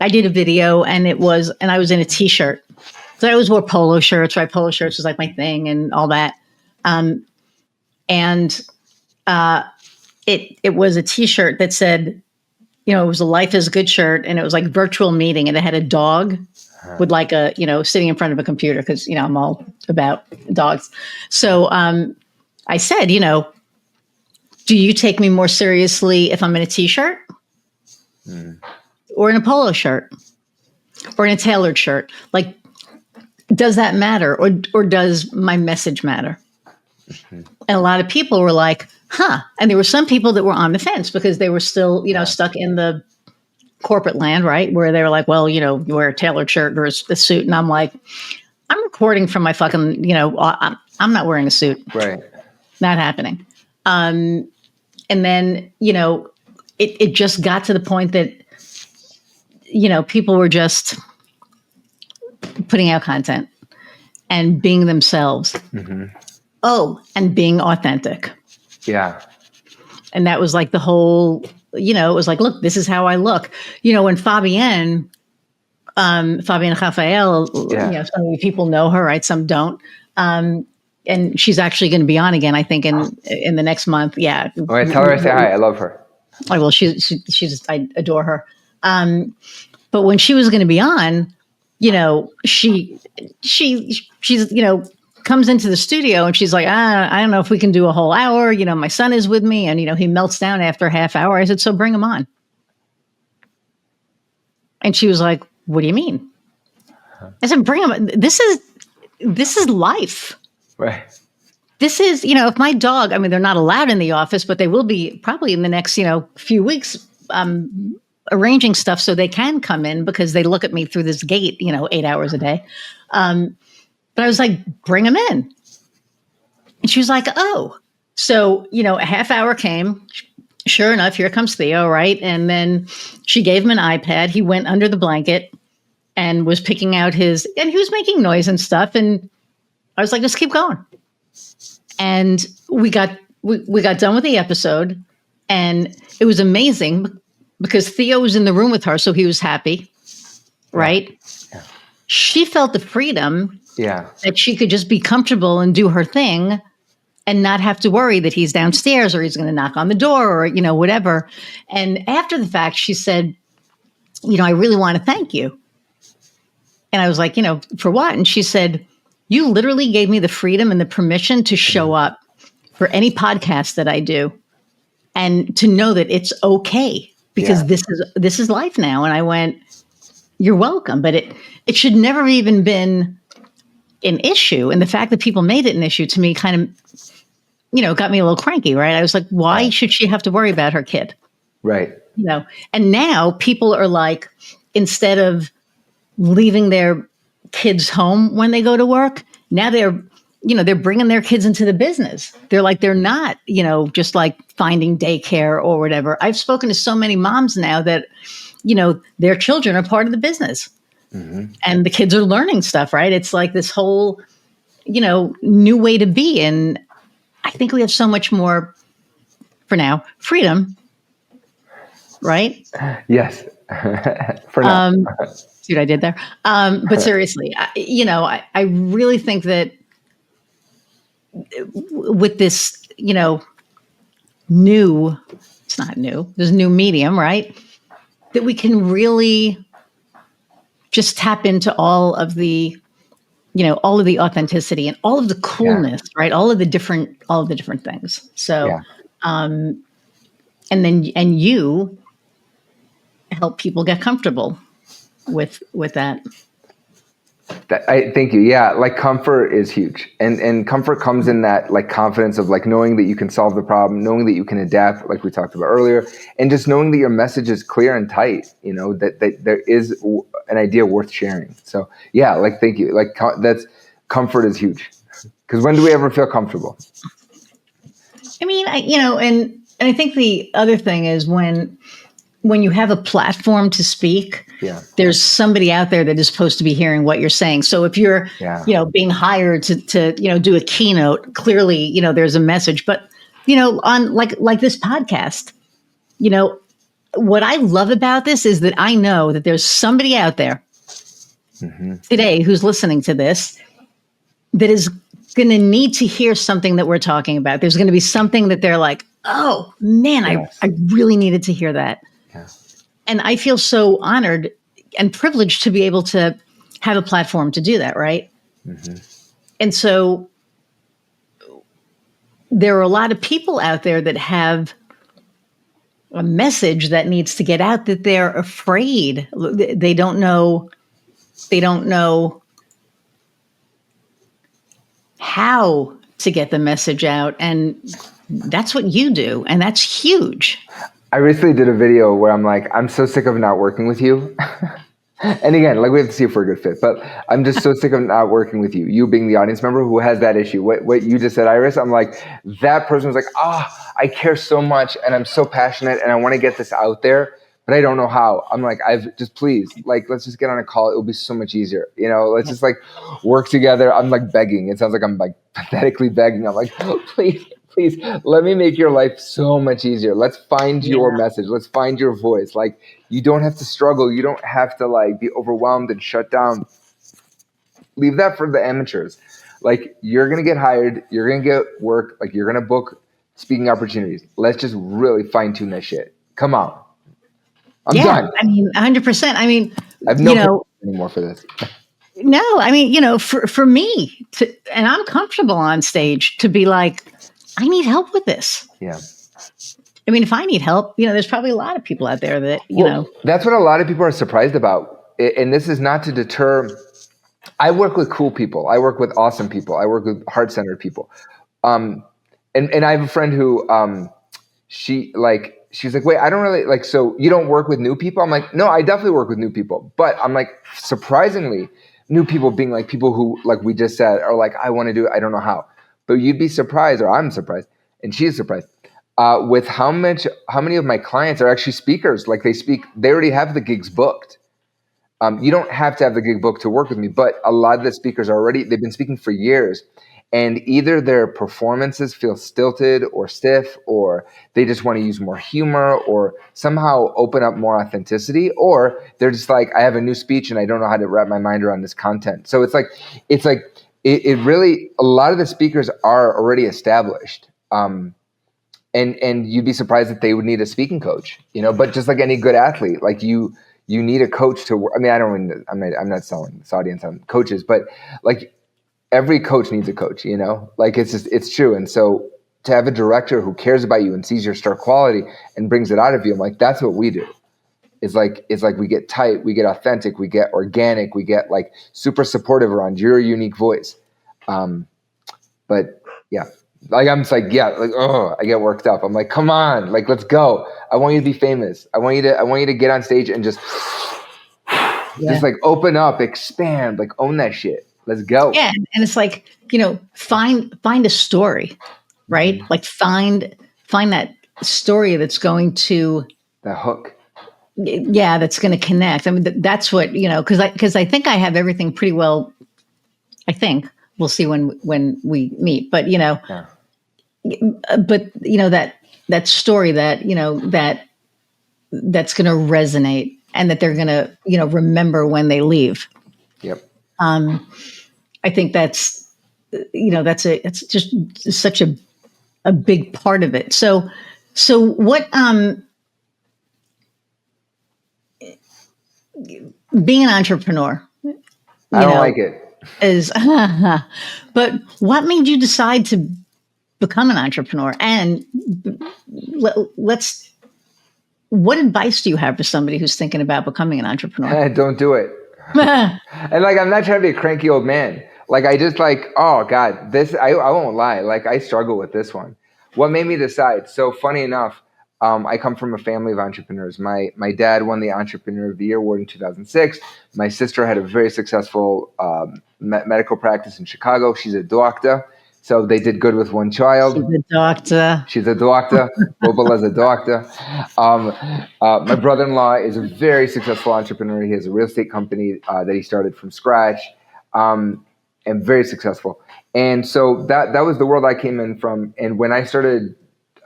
did a video and I was in a T-shirt. So I always wore polo shirts, right? Polo shirts was like my thing and all that. It was a T-shirt that said, it was a Life is Good shirt, and it was like virtual meeting, and it had a dog with like a, sitting in front of a computer because, I'm all about dogs. So I said, do you take me more seriously if I'm in a T-shirt? Or in a polo shirt, or in a tailored shirt? Like, does that matter? Or does my message matter? And a lot of people were like, huh. And there were some people that were on the fence because they were still, stuck in the corporate land, right? Where they were like, well, you wear a tailored shirt or a suit. And I'm like, I'm recording from my fucking, I'm not wearing a suit. Right. Not happening. And then, it just got to the point that, people were just putting out content and being themselves. Mm-hmm. Oh, and being authentic. Yeah. And that was like the whole, it was like, look, this is how I look. When Fabienne Raphael, some of you people know her, right? Some don't. And she's actually going to be on again, I think, in the next month. Yeah. Oh, tell her I say hi. I love her. I will. She's I adore her. But when she was going to be on, she's comes into the studio and she's like, I don't know if we can do a whole hour. My son is with me, and he melts down after a half hour. I said, so bring him on. And she was like, what do you mean? I said, bring him. This is life. Right. This is, if my dog, they're not allowed in the office, but they will be probably in the next, few weeks, arranging stuff so they can come in, because they look at me through this gate, 8 hours a day. But I was like, bring him in. And she was like, oh. So, a half hour came. Sure enough, here comes Theo, right? And then she gave him an iPad. He went under the blanket and was picking out and he was making noise and stuff. And I was like, just keep going. And we got done with the episode, and it was amazing because Theo was in the room with her, so he was happy, right? Yeah. She felt the freedom that she could just be comfortable and do her thing and not have to worry that he's downstairs or he's going to knock on the door or, whatever. And after the fact, she said, I really want to thank you. And I was like, for what? And she said, you literally gave me the freedom and the permission to show up for any podcast that I do, and to know that it's okay, because this is life now. And I went, you're welcome. But it should never even been an issue. And the fact that people made it an issue, to me, kind of, got me a little cranky, right? I was like, why should she have to worry about her kid? Right. And now people are like, instead of leaving their kids home when they go to work, now they're bringing their kids into the business. They're not, just like finding daycare or whatever. I've spoken to so many moms now that, their children are part of the business, and the kids are learning stuff, right? It's like this whole, new way to be. And I think we have so much more, for now, freedom, right? Yes. For now. See what I did there? But seriously, I really think that with this, it's not new, there's a new medium, right? That we can really just tap into all of the authenticity and all of the coolness, right? All of the different things. So, and you help people get comfortable with that. Thank you. Yeah. Like, comfort is huge, and comfort comes in that, like, confidence of, like, knowing that you can solve the problem, knowing that you can adapt, like we talked about earlier, and just knowing that your message is clear and tight, that there is an idea worth sharing. So yeah, like, thank you. Like, comfort is huge, because when do we ever feel comfortable? And I think the other thing is when you have a platform to speak, there's somebody out there that is supposed to be hearing what you're saying. So if you're, being hired to do a keynote, clearly, there's a message. But, on like this podcast, what I love about this is that I know that there's somebody out there today who's listening to this that is going to need to hear something that we're talking about. There's going to be something that they're like, oh man, I really needed to hear that. And I feel so honored and privileged to be able to have a platform to do that, right? And so there are a lot of people out there that have a message that needs to get out, that they're afraid. They don't know how to get the message out. And that's what you do. And that's huge. I recently did a video where I'm like, I'm so sick of not working with you. And again, like we have to see if we're a good fit. But I'm just so sick of not working with you. You being the audience member who has that issue. What you just said, Iris, I'm like, that person was like, I care so much and I'm so passionate and I want to get this out there, but I don't know how. I'm like, please, like, let's just get on a call. It will be so much easier. Let's just like work together. I'm like begging. It sounds like I'm like pathetically begging. I'm like, please, let me make your life so much easier. Let's find your message. Let's find your voice. Like, you don't have to struggle. You don't have to like be overwhelmed and shut down. Leave that for the amateurs. Like, you're going to get hired. You're going to get work. Like, you're going to book speaking opportunities. Let's just really fine tune that shit. Come on. I'm done. I mean, 100%. I mean, I have no anymore for this. No, I mean, for me and I'm comfortable on stage to be like, I need help with this. Yeah. I mean, if I need help, there's probably a lot of people out there that, That's what a lot of people are surprised about. And this is not to deter. I work with cool people. I work with awesome people. I work with heart-centered people. And I have a friend who, she's like, wait, I don't really like, so you don't work with new people? I'm like, no, I definitely work with new people. But I'm like, surprisingly, new people being like people who, like we just said, are like, I want to do it. I don't know how. But you'd be surprised, or I'm surprised, and she's surprised, with how many of my clients are actually speakers. Like they already have the gigs booked. You don't have to have the gig booked to work with me, but a lot of the speakers they've been speaking for years, and either their performances feel stilted or stiff, or they just want to use more humor or somehow open up more authenticity, or they're just like, I have a new speech and I don't know how to wrap my mind around this content. So it's like it really, a lot of the speakers are already established. And you'd be surprised that they would need a speaking coach, but just like any good athlete, like you need a coach to work. I mean, I'm not selling this audience on coaches, but like every coach needs a coach, like it's true. And so to have a director who cares about you and sees your star quality and brings it out of you, I'm like, that's what we do. It's like we get tight, we get authentic, we get organic, we get like super supportive around your unique voice. But yeah, like I'm just like, I get worked up. I'm like, come on, like, let's go. I want you to be famous. I want you to get on stage and just like open up, expand, like own that shit. Let's go. Yeah, and it's like, find a story, right? Mm-hmm. Like find that story that's going to the hook. Yeah, that's going to connect. I mean, that's what, because I think I have everything pretty well. I think we'll see when we meet, but but that story that that's going to resonate and that they're going to remember when they leave. Yep. I think it's just such a big part of it. So what being an entrepreneur, I don't like it. Is but what made you decide to become an entrepreneur? And what advice do you have for somebody who's thinking about becoming an entrepreneur? Don't do it. And like, I'm not trying to be a cranky old man. Like, I just like, oh God, this, I won't lie. Like, I struggle with this one. What made me decide? So funny enough, I come from a family of entrepreneurs. My dad won the Entrepreneur of the Year award in 2006. My sister had a very successful medical practice in Chicago. She's a doctor. So they did good with one child. She's a doctor. Bobal is a doctor. My brother-in-law is a very successful entrepreneur. He has a real estate company that he started from scratch, and very successful. And so that was the world I came in from. And when I started,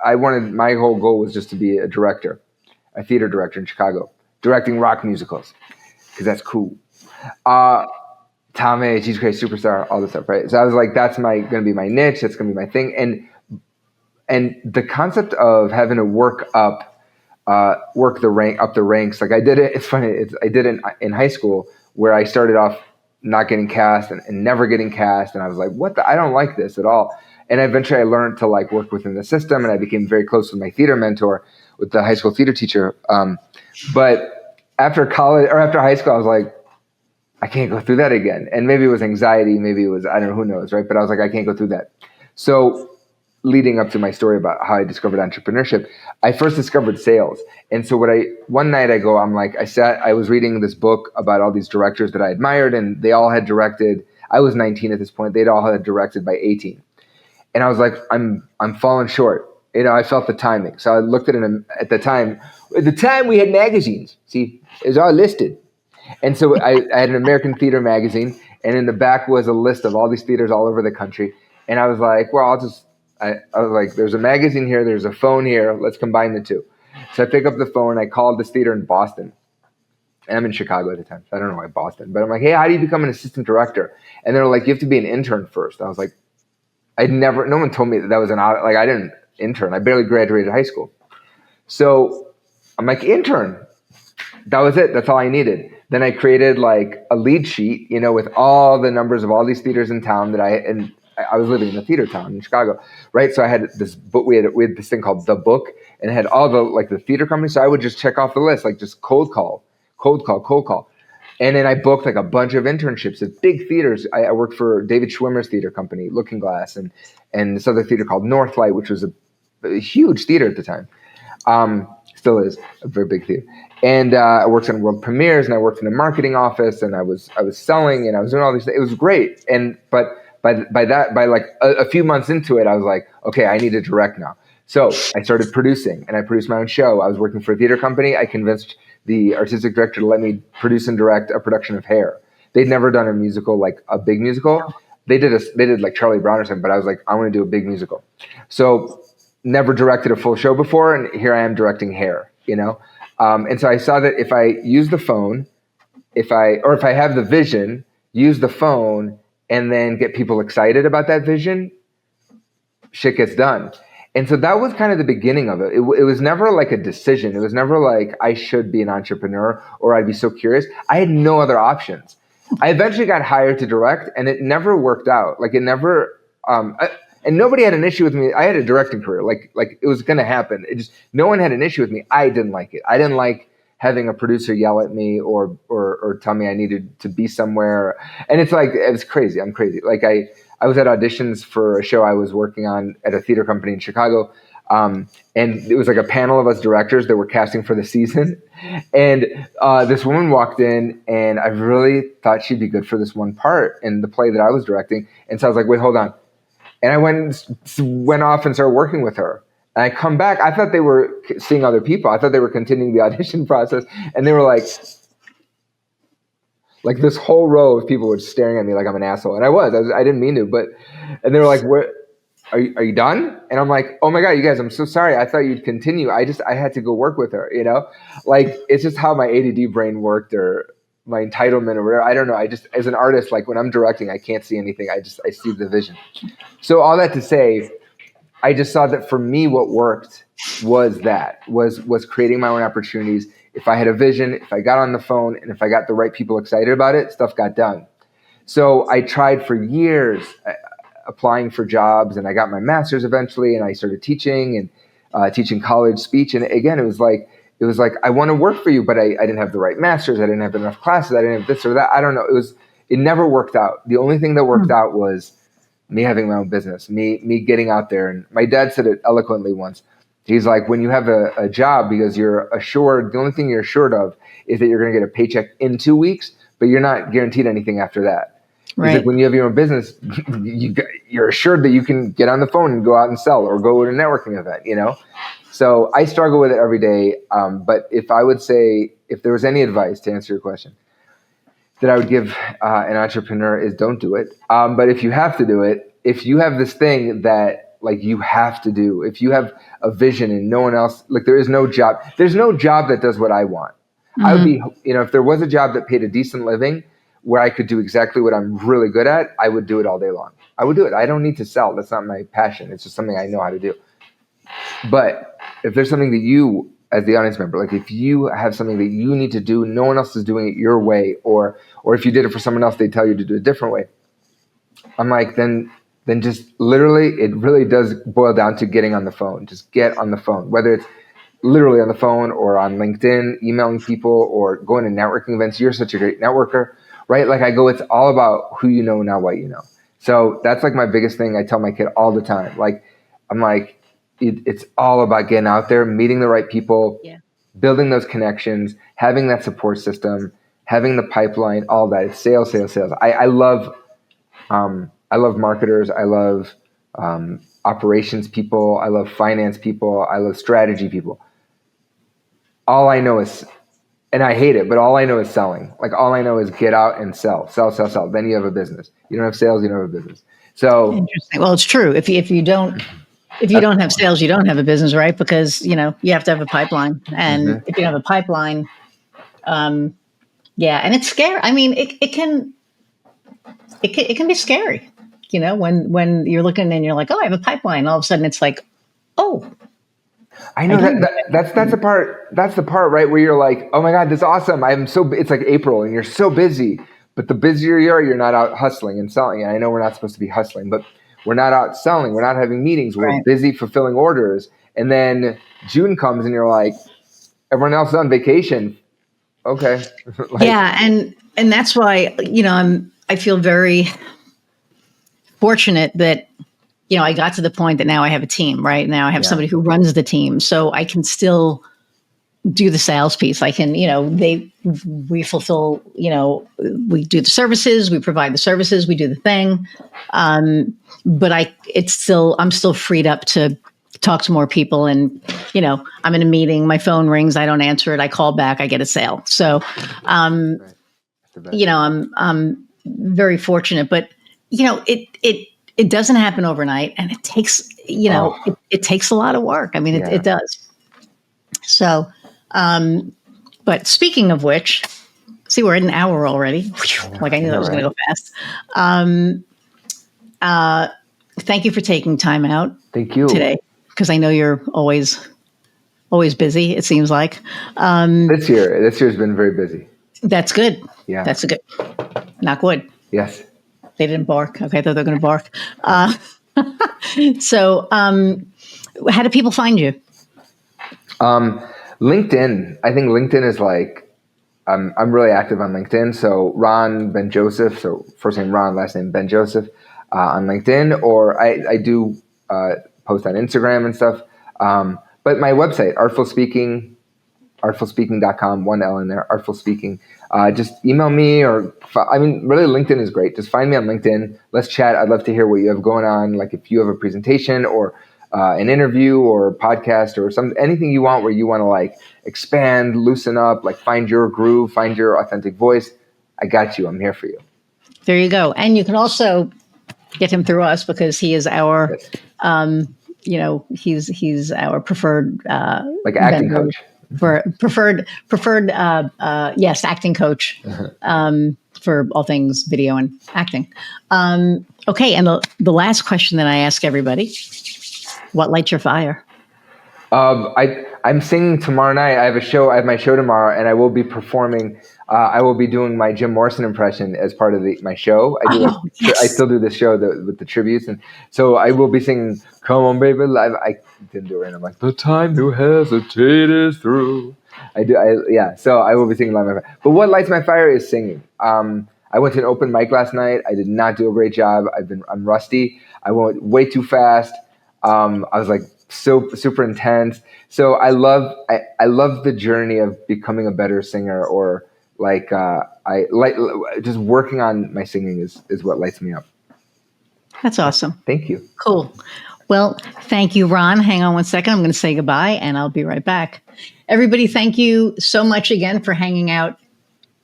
my whole goal was just to be a director, a theater director in Chicago, directing rock musicals, because that's cool. Tommy, Jesus Christ Superstar, all this stuff, right? So I was like, that's going to be my niche. That's going to be my thing. And the concept of having to work up the ranks. Like I did it. It's funny. I did it in high school where I started off not getting cast and never getting cast. And I was like, I don't like this at all. And eventually I learned to like work within the system, and I became very close with my theater mentor, with the high school theater teacher. But after college or after high school, I was like, I can't go through that again. And maybe it was anxiety, maybe it was, I don't know, who knows, right? But I was like, I can't go through that. So leading up to my story about how I discovered entrepreneurship, I first discovered sales. And so one night I was reading this book about all these directors that I admired, and they all had directed. I was 19 at this point. They'd all had directed by 18. And I was like, I'm falling short. I felt the timing. So I looked at it at the time. At the time we had magazines. See, it was all listed. And so I had an American Theater magazine, and in the back was a list of all these theaters all over the country. And I was like, well, I was like, there's a magazine here, there's a phone here, let's combine the two. So I pick up the phone, I called this theater in Boston. And I'm in Chicago at the time, so I don't know why Boston. But I'm like, hey, how do you become an assistant director? And they're like, you have to be an intern first. I was like, no one told me that was I didn't intern. I barely graduated high school. So I'm like, intern. That was it. That's all I needed. Then I created like a lead sheet, with all the numbers of all these theaters in town and I was living in a theater town in Chicago, right? So I had this book. We had this thing called The Book, and it had all the theater companies. So I would just check off the list, like just cold call. And then I booked like a bunch of internships at big theaters. I worked for David Schwimmer's theater company, Looking Glass, and this other theater called Northlight, which was a huge theater at the time. Still is a very big theater. And I worked on world premieres, and I worked in the marketing office, and I was selling, and I was doing all these things. It was great. But by like a few months into it, I was like, okay, I need to direct now. So I started producing, and I produced my own show. I was working for a theater company. I convinced the artistic director to let me produce and direct a production of Hair. They'd never done a musical, like a big musical. No. They did like Charlie Brown or something, but I was like, I want to do a big musical. So never directed a full show before, and here I am directing Hair, and so I saw that if I use the phone, if I have the vision, use the phone, and then get people excited about that vision, shit gets done. And so that was kind of the beginning of it. It was never like a decision. It was never like I should be an entrepreneur or I'd be so curious. I had no other options. I eventually got hired to direct, and it never worked out. Like it never, and nobody had an issue with me. I had a directing career. Like it was going to happen. No one had an issue with me. I didn't like it. I didn't like having a producer yell at me or tell me I needed to be somewhere. And it's like, it was crazy. I'm crazy. Like I was at auditions for a show I was working on at a theater company in Chicago. And it was like a panel of us directors that were casting for the season. And this woman walked in, and I really thought she'd be good for this one part in the play that I was directing. And so I was like, wait, hold on. And I went off and started working with her. And I come back. I thought they were seeing other people. I thought they were continuing the audition process. And they were like this whole row of people were staring at me like I'm an asshole. And I didn't mean to, and they were like, "What? Are you done?" And I'm like, "Oh my God, you guys, I'm so sorry. I thought you'd continue. I had to go work with her, Like, it's just how my ADD brain worked, or my entitlement or whatever. I don't know. As an artist, like when I'm directing, I can't see anything. I see the vision. So all that to say, I just saw that for me, what worked was creating my own opportunities. If I had a vision, if I got on the phone, and if I got the right people excited about it, stuff got done. So I tried for years applying for jobs, and I got my master's eventually, and I started teaching and teaching college speech. And again, it was like, I want to work for you, but I didn't have the right master's. I didn't have enough classes. I didn't have this or that. I don't know. It never worked out. The only thing that worked out was me having my own business, me getting out there. And my dad said it eloquently once. He's like, when you have a job, because you're assured, the only thing you're assured of is that you're going to get a paycheck in 2 weeks, but you're not guaranteed anything after that. Right. He's like, when you have your own business, you're assured that you can get on the phone and go out and sell or go to a networking event, So I struggle with it every day. But if there was any advice to answer your question that I would give an entrepreneur is don't do it. But if you have to do it, if you have this thing that like you have to do, if you have a vision and no one else, like there's no job that does what I want. Mm-hmm. I would be, if there was a job that paid a decent living where I could do exactly what I'm really good at, I would do it all day long. I would do it. I don't need to sell. That's not my passion. It's just something I know how to do. But if there's something that you, as the audience member, like if you have something that you need to do, no one else is doing it your way, or if you did it for someone else, they tell you to do it a different way. I'm like, then just literally, it really does boil down to getting on the phone. Just get on the phone, whether it's literally on the phone or on LinkedIn, emailing people or going to networking events. You're such a great networker, right? Like it's all about who you know, not what you know. So that's like my biggest thing I tell my kid all the time. Like, I'm like, it's all about getting out there, meeting the right people, building those connections, having that support system, having the pipeline, all that. It's sales, sales, sales. I love marketers. I love operations people. I love finance people. I love strategy people. All I know is, and I hate it, but all I know is selling. Like all I know is get out and sell. Then you have a business. You don't have sales, you don't have a business. So interesting. Well, it's true. If you don't have sales, you don't have a business, right? Because you have to have a pipeline, and if you don't have a pipeline, and it's scary. I mean, it can be scary, when you're looking and you're like, oh, I have a pipeline. All of a sudden, it's like, oh. I know that's the part. That's the part, right, where you're like, oh my God, this is awesome. It's like April, and you're so busy. But the busier you are, you're not out hustling and selling. And I know we're not supposed to be hustling, but we're not out selling. We're not having meetings. We're busy fulfilling orders. And then June comes, and you're like, everyone else is on vacation. Okay. And that's why I feel very fortunate that. I got to the point that now I have a team, right? Now I have somebody who runs the team, so I can still do the sales piece. I can, we fulfill, we do the services, we provide the services, we do the thing. But I'm still freed up to talk to more people, and, I'm in a meeting, my phone rings, I don't answer it, I call back, I get a sale. So, I'm very fortunate, but, it doesn't happen overnight, and it takes, it takes a lot of work. I mean, it does. So, but speaking of which, see, we're at an hour already. Like I knew that was going to go fast. Thank you for taking time out. Thank you today, because I know you're always busy. It seems like this year's been very busy. That's good. Yeah, that's a good. Knock wood. Yes. They didn't bark. Okay, I thought they were going to bark. So, how do people find you? LinkedIn. I think LinkedIn is like, I'm really active on LinkedIn. So Ron Ben Joseph. So first name Ron, last name Ben Joseph on LinkedIn. Or I do post on Instagram and stuff. But my website, artfulspeaking.com, one L in there, Artful Speaking. Just email me really LinkedIn is great. Just find me on LinkedIn. Let's chat. I'd love to hear what you have going on. Like if you have a presentation or an interview or a podcast or anything you want where you want to like expand, loosen up, like find your groove, find your authentic voice. I got you. I'm here for you. There you go. And you can also get him through us because he is our, he's our preferred, like acting coach. Preferred, yes, acting coach for all things video and acting. Okay, and the last question that I ask everybody: what lights your fire? I'm singing tomorrow night. I have my show tomorrow, and I will be performing. I will be doing my Jim Morrison impression as part of my show. I still do this show with the tributes, and so I will be singing "Come On, Baby" live. I didn't do it right. I'm like, the time to hesitate is through. So I will be singing live. But what lights my fire is singing. I went to an open mic last night. I did not do a great job. I'm rusty. I went way too fast. I was like so super intense. So I love the journey of becoming a better singer, or I like just working on my singing is what lights me up. That's awesome. Thank you. Cool. Well, thank you, Ron. Hang on one second. I'm going to say goodbye, and I'll be right back. Everybody, thank you so much again for hanging out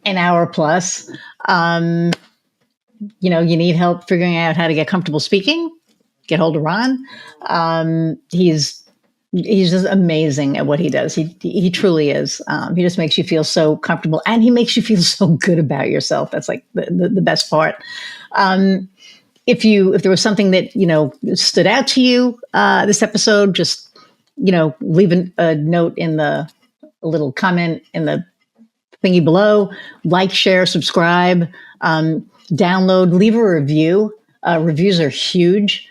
an hour plus. You need help figuring out how to get comfortable speaking, get hold of Ron. He's just amazing at what he does. He truly is. He just makes you feel so comfortable, and he makes you feel so good about yourself. That's like the best part. If there was something that, stood out to you, this episode, just, leave a note in a little comment in the thingy below, like, share, subscribe, download, leave a review. Reviews are huge.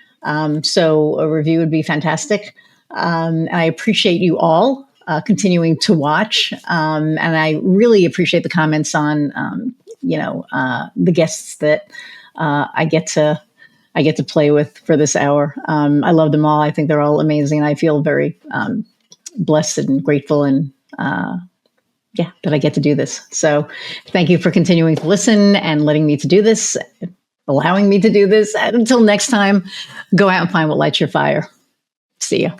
So a review would be fantastic. And I appreciate you all continuing to watch. And I really appreciate the comments on, the guests that I get to I get to play with for this hour. I love them all. I think they're all amazing. I feel very blessed and grateful and that I get to do this. So thank you for continuing to listen and letting me to do this, allowing me to do this. And until next time, go out and find what lights your fire. See you.